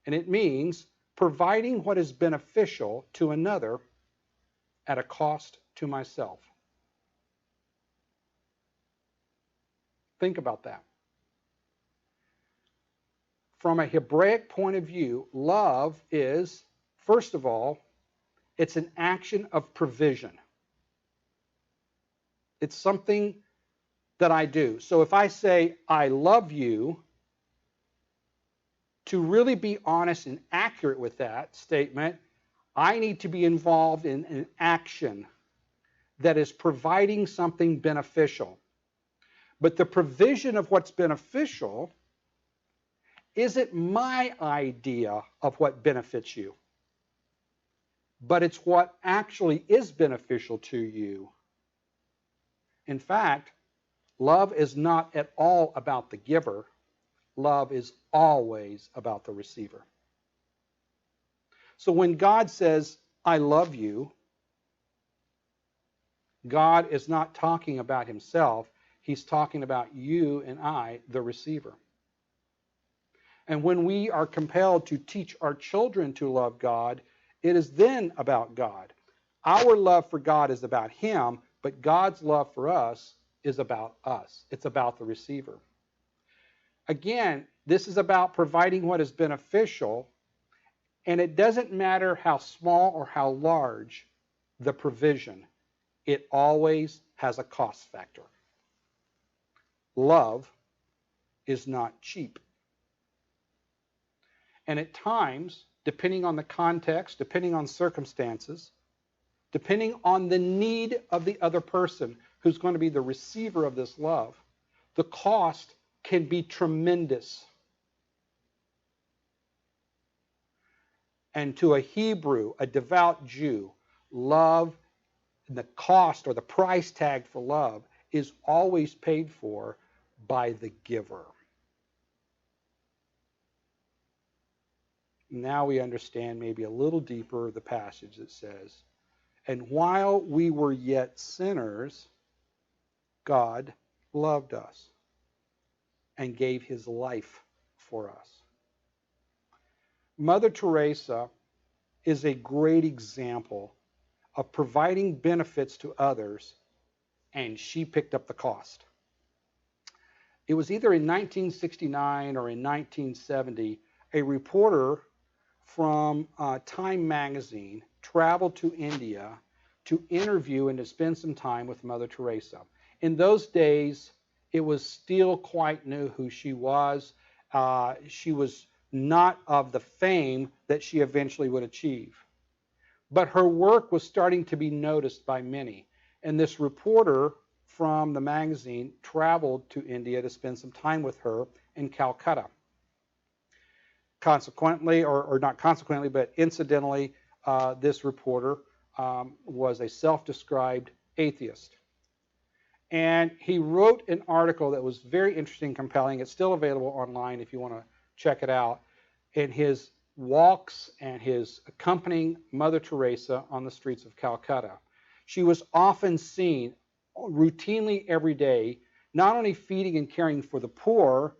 And it means providing what is beneficial to another at a cost to myself. Think about that. From a Hebraic point of view, love is, first of all, it's an action of provision. It's something that I do. So if I say, I love you, To really be honest and accurate with that statement, I need to be involved in an action that is providing something beneficial. But the provision of what's beneficial isn't my idea of what benefits you, but it's what actually is beneficial to you. In fact, love is not at all about the giver. Love is always about the receiver. So when God says, I love you, God is not talking about himself. He's talking about you and I, the receiver. And when we are compelled to teach our children to love God, it is then about God. Our love for God is about him, but God's love for us is about us. It's about the receiver. Again, this is about providing what is beneficial, and it doesn't matter how small or how large the provision. It always has a cost factor. Love is not cheap. And at times, depending on the context, depending on circumstances, depending on the need of the other person who's going to be the receiver of this love, the cost can be tremendous. And to a Hebrew, a devout Jew, love, the cost or the price tag for love is always paid for by the giver. Now we understand maybe a little deeper the passage that says, and while we were yet sinners, God loved us and gave his life for us. Mother Teresa is a great example of providing benefits to others, and she picked up the cost. It was either in 1969 or in 1970, a reporter from Time magazine traveled to India to interview and to spend some time with Mother Teresa. In those days, it was still quite new who she was. She was not of the fame that she eventually would achieve. But her work was starting to be noticed by many. And this reporter from the magazine traveled to India to spend some time with her in Calcutta. Consequently, or not consequently, but incidentally, this reporter was a self-described atheist. And he wrote an article that was very interesting and compelling. It's still available online if you want to check it out. In his walks and his accompanying Mother Teresa on the streets of Calcutta. She was often seen routinely every day, not only feeding and caring for the poor,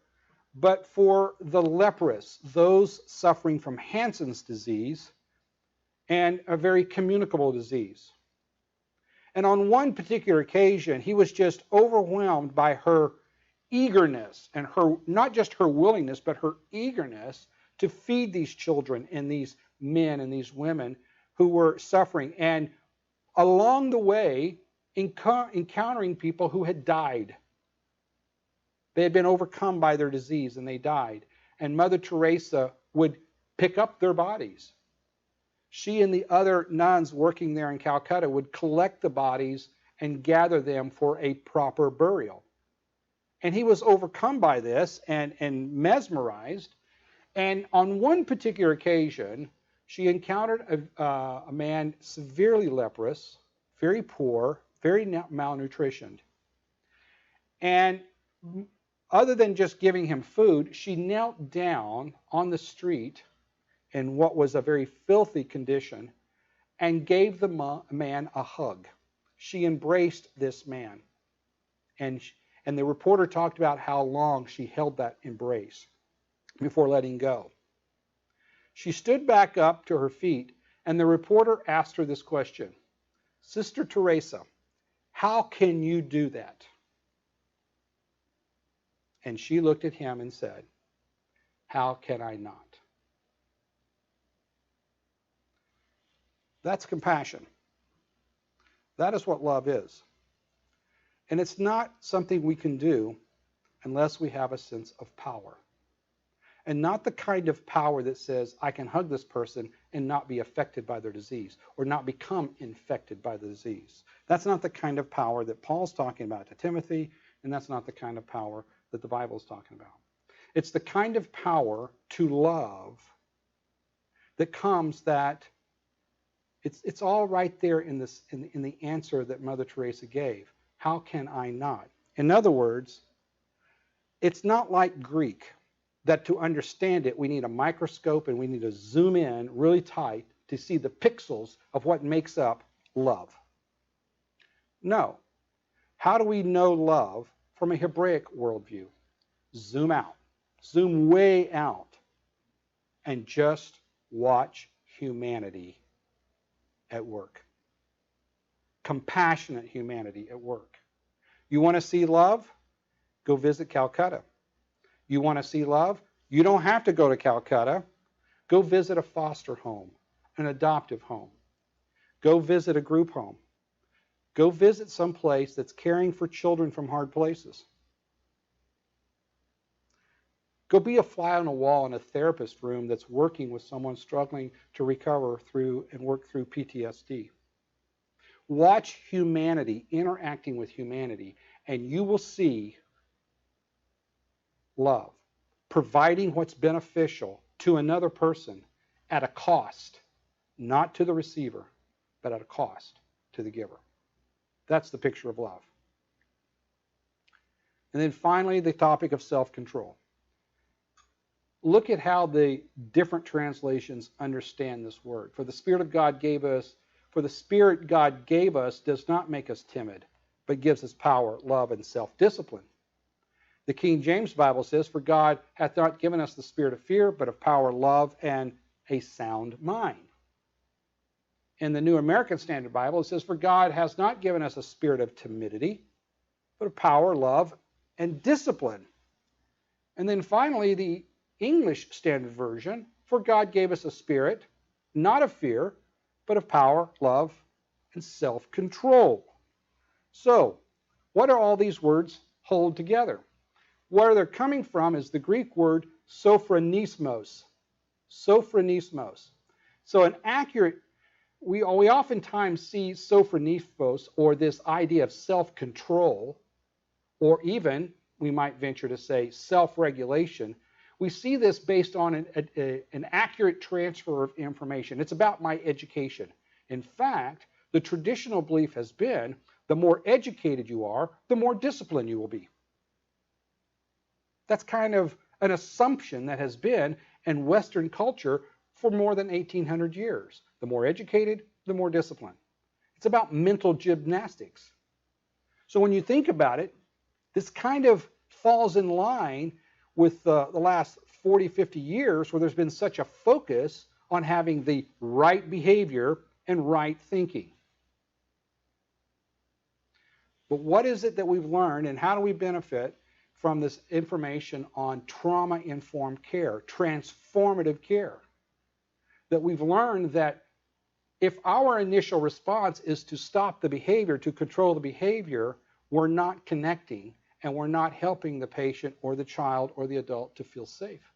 but for the leprous, those suffering from Hansen's disease and a very communicable disease. And on one particular occasion, he was just overwhelmed by her eagerness and her, not just her willingness, but her eagerness to feed these children and these men and these women who were suffering. And along the way, encountering people who had died. They had been overcome by their disease and they died. And Mother Teresa would pick up their bodies. She and the other nuns working there in Calcutta would collect the bodies and gather them for a proper burial. And he was overcome by this and mesmerized. And on one particular occasion, she encountered a man severely leprous, very poor, very malnutritioned. And other than just giving him food, she knelt down on the street in what was a very filthy condition and gave the man a hug. She embraced this man. And the reporter talked about how long she held that embrace before letting go. She stood back up to her feet, and the reporter asked her this question, Sister Teresa, how can you do that? And she looked at him and said, how can I not? That's compassion. That is what love is. And it's not something we can do unless we have a sense of power. and not the kind of power that says I can hug this person and not be affected by their disease or not become infected by the disease. That's not the kind of power that Paul's talking about to Timothy, and that's not the kind of power that the Bible's talking about. It's the kind of power to love that comes that it's all right there in the answer that Mother Teresa gave. How can I not? In other words, it's not like Greek, that to understand it we need a microscope and we need to zoom in really tight to see the pixels of what makes up love. No. How do we know love from a Hebraic worldview? Zoom out. Zoom way out. And just watch humanity at work. Compassionate humanity at work. You want to see love? Go visit Calcutta. You want to see love? You don't have to go to Calcutta. Go visit a foster home, an adoptive home. Go visit a group home. Go visit some place that's caring for children from hard places. Go be a fly on the wall in a therapist room that's working with someone struggling to recover through and work through PTSD. Watch humanity interacting with humanity, and you will see love, providing what's beneficial to another person at a cost, not to the receiver, but at a cost to the giver. That's the picture of love. And then finally, the topic of self-control. Look at how the different translations understand this word. For the Spirit God gave us does not make us timid, but gives us power, love, and self-discipline. The King James Bible says, for God hath not given us the spirit of fear, but of power, love, and a sound mind. In the New American Standard Bible, it says, for God has not given us a spirit of timidity, but of power, love, and discipline. And then finally, the English Standard Version, for God gave us a spirit, not of fear, but of power, love, and self-control. So, what do all these words hold together? Where they're coming from is the Greek word sophronismos. Sophronismos. So an accurate, we oftentimes see sophronismos, or this idea of self-control, or even, we might venture to say, self-regulation. We see this based on an accurate transfer of information. It's about my education. In fact, the traditional belief has been the more educated you are, the more disciplined you will be. That's kind of an assumption that has been in Western culture for more than 1,800 years. The more educated, the more disciplined. It's about mental gymnastics. So when you think about it, this kind of falls in line with the last 40, 50 years where there's been such a focus on having the right behavior and right thinking. But what is it that we've learned, and how do we benefit from this information on trauma-informed care, transformative care? That we've learned that if our initial response is to stop the behavior, to control the behavior, we're not connecting and we're not helping the patient or the child or the adult to feel safe.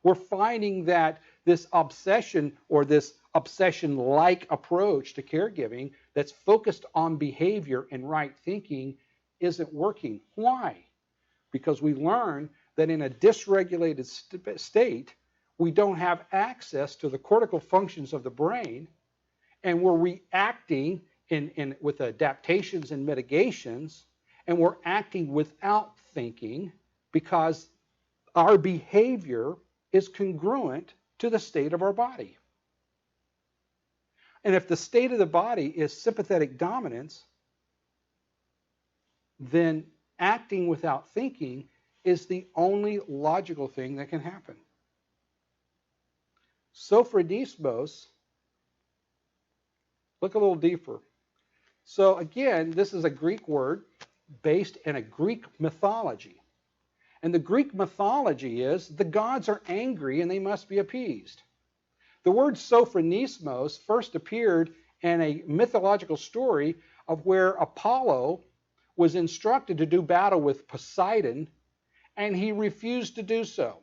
We're finding that this obsession or this obsession-like approach to caregiving that's focused on behavior and right thinking isn't working. Why? Because we learn that in a dysregulated state, we don't have access to the cortical functions of the brain, and we're reacting with adaptations and mitigations, and we're acting without thinking because our behavior is congruent to the state of our body. And if the state of the body is sympathetic dominance, then acting without thinking is the only logical thing that can happen. Sophronismos, look a little deeper. So again, this is a Greek word based in a Greek mythology. And the Greek mythology is the gods are angry and they must be appeased. The word sophronismos first appeared in a mythological story of where Apollo was instructed to do battle with Poseidon, and he refused to do so.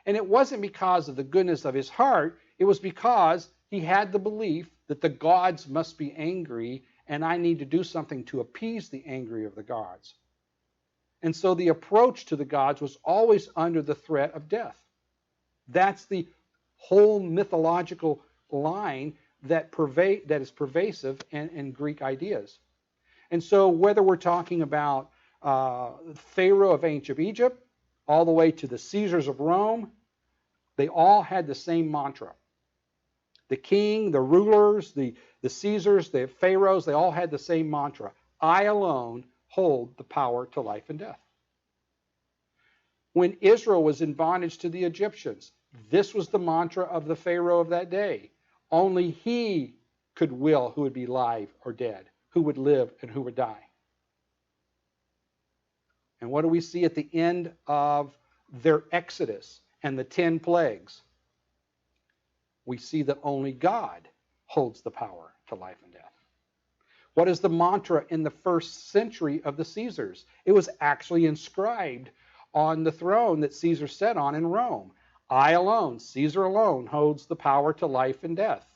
And it wasn't because of the goodness of his heart. It was because he had the belief that the gods must be angry and I need to do something to appease the anger of the gods. And so the approach to the gods was always under the threat of death. That's the whole mythological line that is pervasive in Greek ideas. And so whether we're talking about Pharaoh of ancient Egypt, all the way to the Caesars of Rome, they all had the same mantra. The king, the rulers, the Caesars, the pharaohs, they all had the same mantra. I alone hold the power to life and death. When Israel was in bondage to the Egyptians, this was the mantra of the Pharaoh of that day. Only he could will who would be alive or dead, who would live and who would die. And what do we see at the end of their exodus and the 10 plagues? We see that only God holds the power to life and death. What is the mantra in the first century of the Caesars? It was actually inscribed on the throne that Caesar sat on in Rome. I alone, Caesar alone, holds the power to life and death.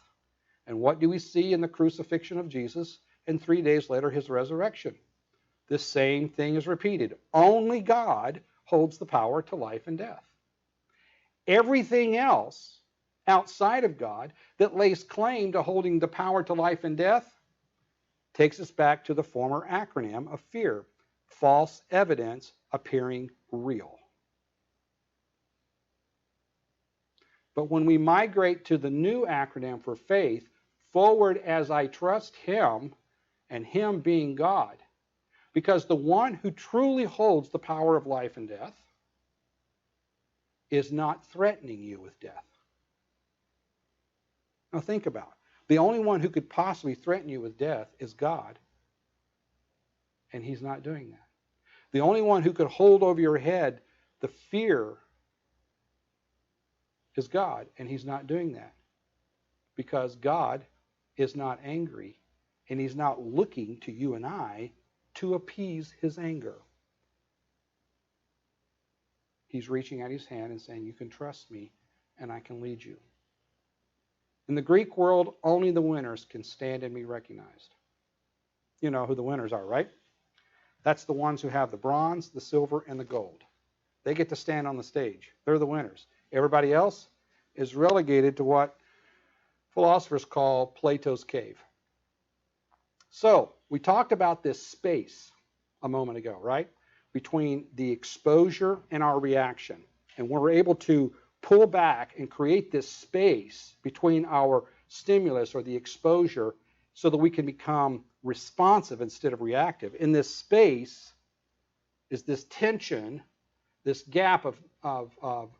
And what do we see in the crucifixion of Jesus and 3 days later his resurrection? This same thing is repeated. Only God holds the power to life and death. Everything else outside of God that lays claim to holding the power to life and death takes us back to the former acronym of fear. False evidence appearing real. But when we migrate to the new acronym for faith, forward as I trust him, and him being God, because the one who truly holds the power of life and death is not threatening you with death. Now think about it. The only one who could possibly threaten you with death is God, and he's not doing that. The only one who could hold over your head the fear is God, and he's not doing that because God is not angry, and he's not looking to you and I to appease his anger. He's reaching out his hand and saying, you can trust me, and I can lead you. In the Greek world, only the winners can stand and be recognized. You know who the winners are, right? That's the ones who have the bronze, the silver, and the gold. They get to stand on the stage. They're the winners. Everybody else is relegated to what philosophers call Plato's cave. So, we talked about this space a moment ago, right? Between the exposure and our reaction. And we're able to pull back and create this space between our stimulus or the exposure so that we can become responsive instead of reactive. In this space is this tension, this gap of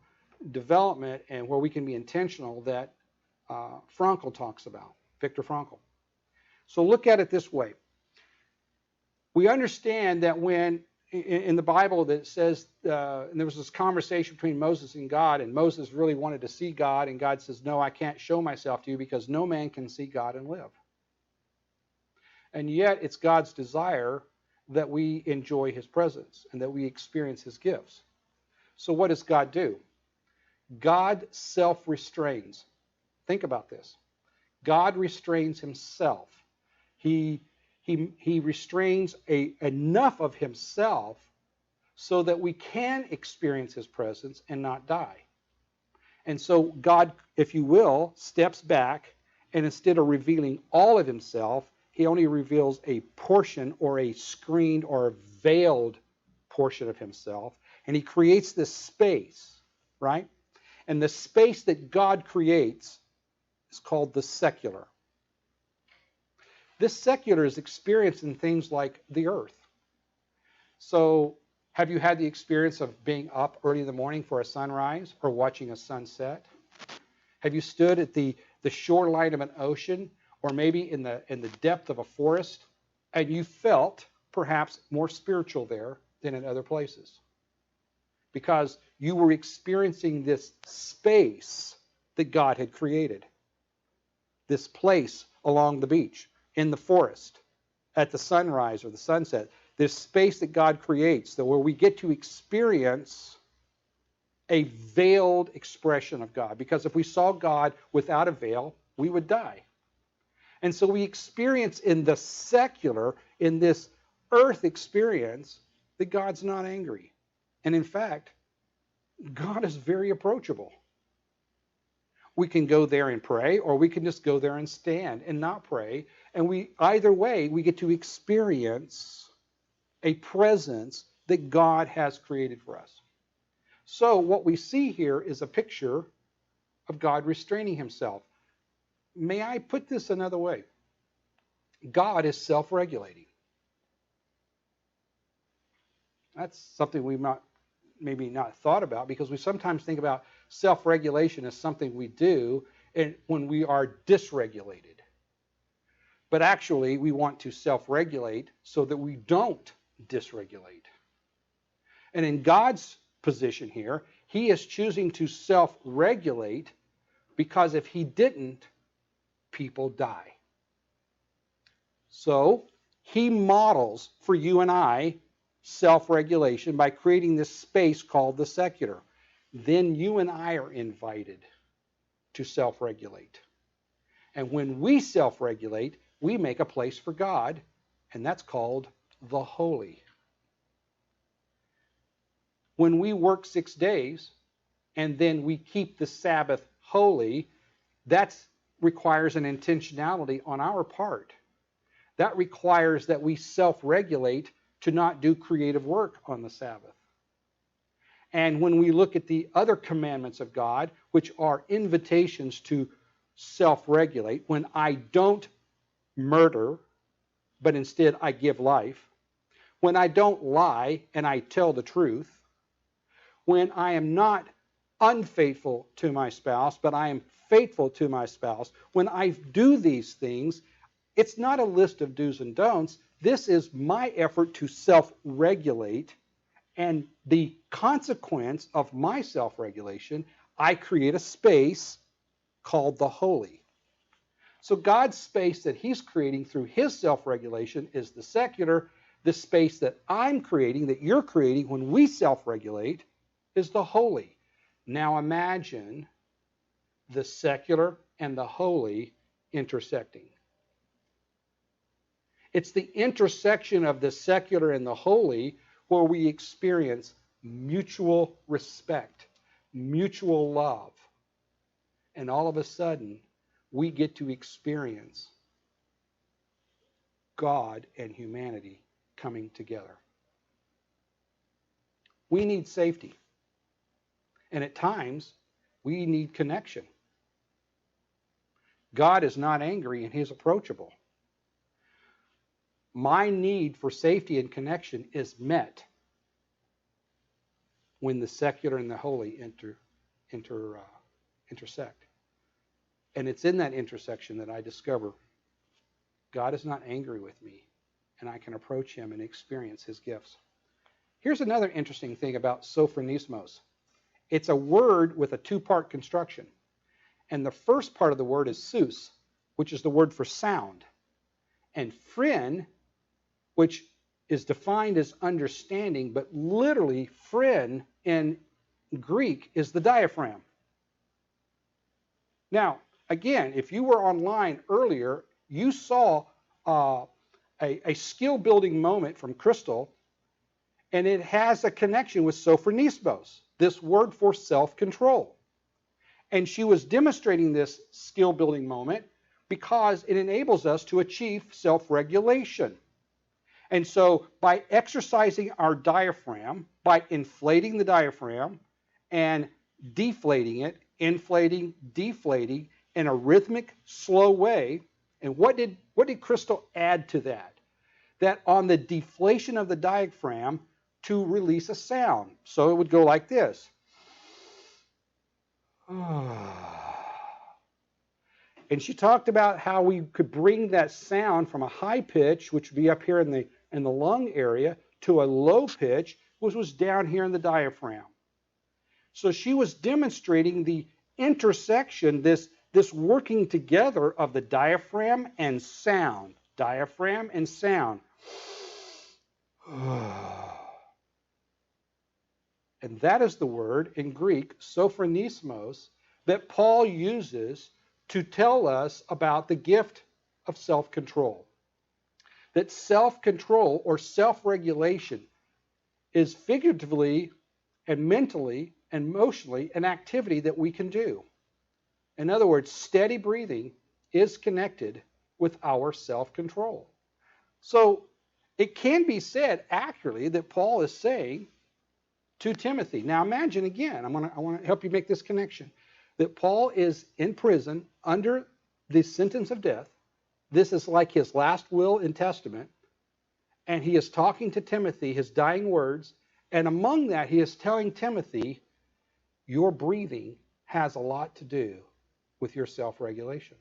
development, and where we can be intentional that Frankl talks about, Viktor Frankl. So look at it this way. We understand that when in the Bible that it says, and there was this conversation between Moses and God, and Moses really wanted to see God, and God says, no, I can't show myself to you because no man can see God and live. And yet it's God's desire that we enjoy his presence and that we experience his gifts. So what does God do? God self-restrains. Think about this. God restrains himself. He restrains enough of himself so that we can experience his presence and not die. And so God, if you will, steps back, and instead of revealing all of himself, he only reveals a portion or a screened or a veiled portion of himself. And he creates this space, right? And the space that God creates is called the secular. This secular is experienced in things like the earth. So have you had the experience of being up early in the morning for a sunrise or watching a sunset? Have you stood at the shoreline of an ocean or maybe in the depth of a forest and you felt perhaps more spiritual there than in other places? Because you were experiencing this space that God had created. This place along the beach, in the forest, at the sunrise or the sunset. This space that God creates, that where we get to experience a veiled expression of God. Because if we saw God without a veil, we would die. And so we experience in the secular, in this earth experience, that God's not angry. And in fact, God is very approachable. We can go there and pray, or we can just go there and stand and not pray. And either way, we get to experience a presence that God has created for us. So what we see here is a picture of God restraining himself. May I put this another way? God is self-regulating. That's something we've maybe not thought about, because we sometimes think about self-regulation as something we do when we are dysregulated. But actually, we want to self-regulate so that we don't dysregulate. And in God's position here, he is choosing to self-regulate, because if he didn't, people die. So he models for you and I self-regulation by creating this space called the secular. Then you and I are invited to self-regulate. And when we self-regulate, we make a place for God, and that's called the holy. When we work 6 days and then we keep the Sabbath holy, that requires an intentionality on our part. That requires that we self-regulate to not do creative work on the Sabbath. And when we look at the other commandments of God, which are invitations to self-regulate, when I don't murder, but instead I give life, when I don't lie and I tell the truth, when I am not unfaithful to my spouse, but I am faithful to my spouse, when I do these things, it's not a list of do's and don'ts. This is my effort to self-regulate, and the consequence of my self-regulation, I create a space called the holy. So God's space that he's creating through his self-regulation is the secular. The space that I'm creating, that you're creating when we self-regulate, is the holy. Now imagine the secular and the holy intersecting. It's the intersection of the secular and the holy where we experience mutual respect, mutual love. And all of a sudden, we get to experience God and humanity coming together. We need safety. And at times, we need connection. God is not angry and he's approachable. My need for safety and connection is met when the secular and the holy intersect. And it's in that intersection that I discover God is not angry with me, and I can approach him and experience his gifts. Here's another interesting thing about sophronismos. It's a word with a two-part construction. And the first part of the word is sus, which is the word for sound. And phrin, which is defined as understanding, but literally phrin in Greek is the diaphragm. Now, again, if you were online earlier, you saw a skill-building moment from Crystal, and it has a connection with sophronismos, this word for self-control. And she was demonstrating this skill-building moment because it enables us to achieve self-regulation. And so by exercising our diaphragm, by inflating the diaphragm and deflating it, inflating, deflating in a rhythmic, slow way, and what did Crystal add to that? That on the deflation of the diaphragm to release a sound. So it would go like this. And she talked about how we could bring that sound from a high pitch, which would be up here in the lung area, to a low pitch, which was down here in the diaphragm. So she was demonstrating the intersection, this working together of the diaphragm and sound. Diaphragm and sound. And that is the word in Greek, sophronismos, that Paul uses to tell us about the gift of self-control. That self-control or self-regulation is figuratively and mentally and emotionally an activity that we can do. In other words, steady breathing is connected with our self-control. So it can be said accurately that Paul is saying to Timothy. Now imagine again, I want to help you make this connection, that Paul is in prison under the sentence of death. This is like his last will and testament, and he is talking to Timothy, his dying words, and among that he is telling Timothy, your breathing has a lot to do with your self-regulation.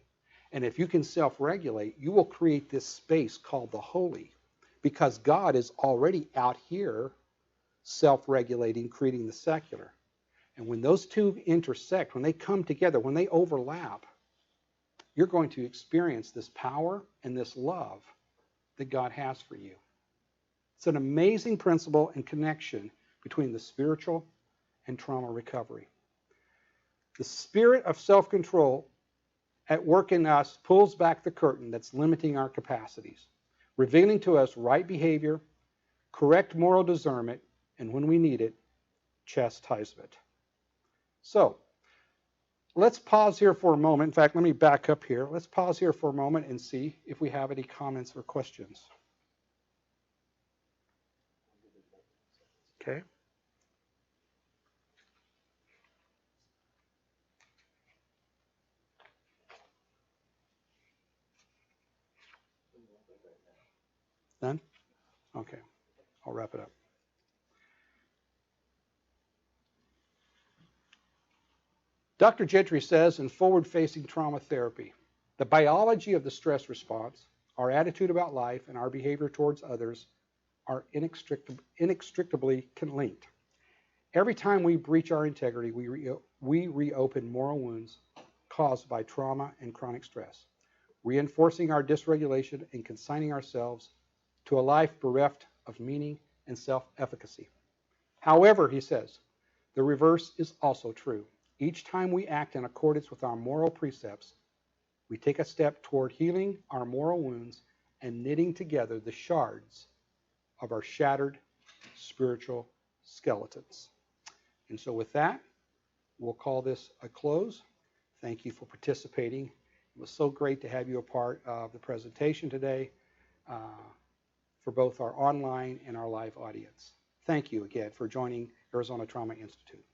And if you can self-regulate, you will create this space called the holy, because God is already out here self-regulating, creating the secular. And when those two intersect, when they come together, when they overlap, you're going to experience this power and this love that God has for you. It's an amazing principle and connection between the spiritual and trauma recovery. The spirit of self-control at work in us pulls back the curtain that's limiting our capacities, revealing to us right behavior, correct moral discernment, and when we need it, chastisement. So, let's pause here for a moment. In fact, let me back up here. Let's pause here for a moment and see if we have any comments or questions. Okay. Done? Okay. I'll wrap it up. Dr. Gentry says in Forward-Facing Trauma Therapy, the biology of the stress response, our attitude about life, and our behavior towards others are inextricably linked. Every time we breach our integrity, we reopen moral wounds caused by trauma and chronic stress, reinforcing our dysregulation and consigning ourselves to a life bereft of meaning and self-efficacy. However, he says, the reverse is also true. Each time we act in accordance with our moral precepts, we take a step toward healing our moral wounds and knitting together the shards of our shattered spiritual skeletons. And so with that, we'll call this a close. Thank you for participating. It was so great to have you a part of the presentation today for both our online and our live audience. Thank you again for joining Arizona Trauma Institute.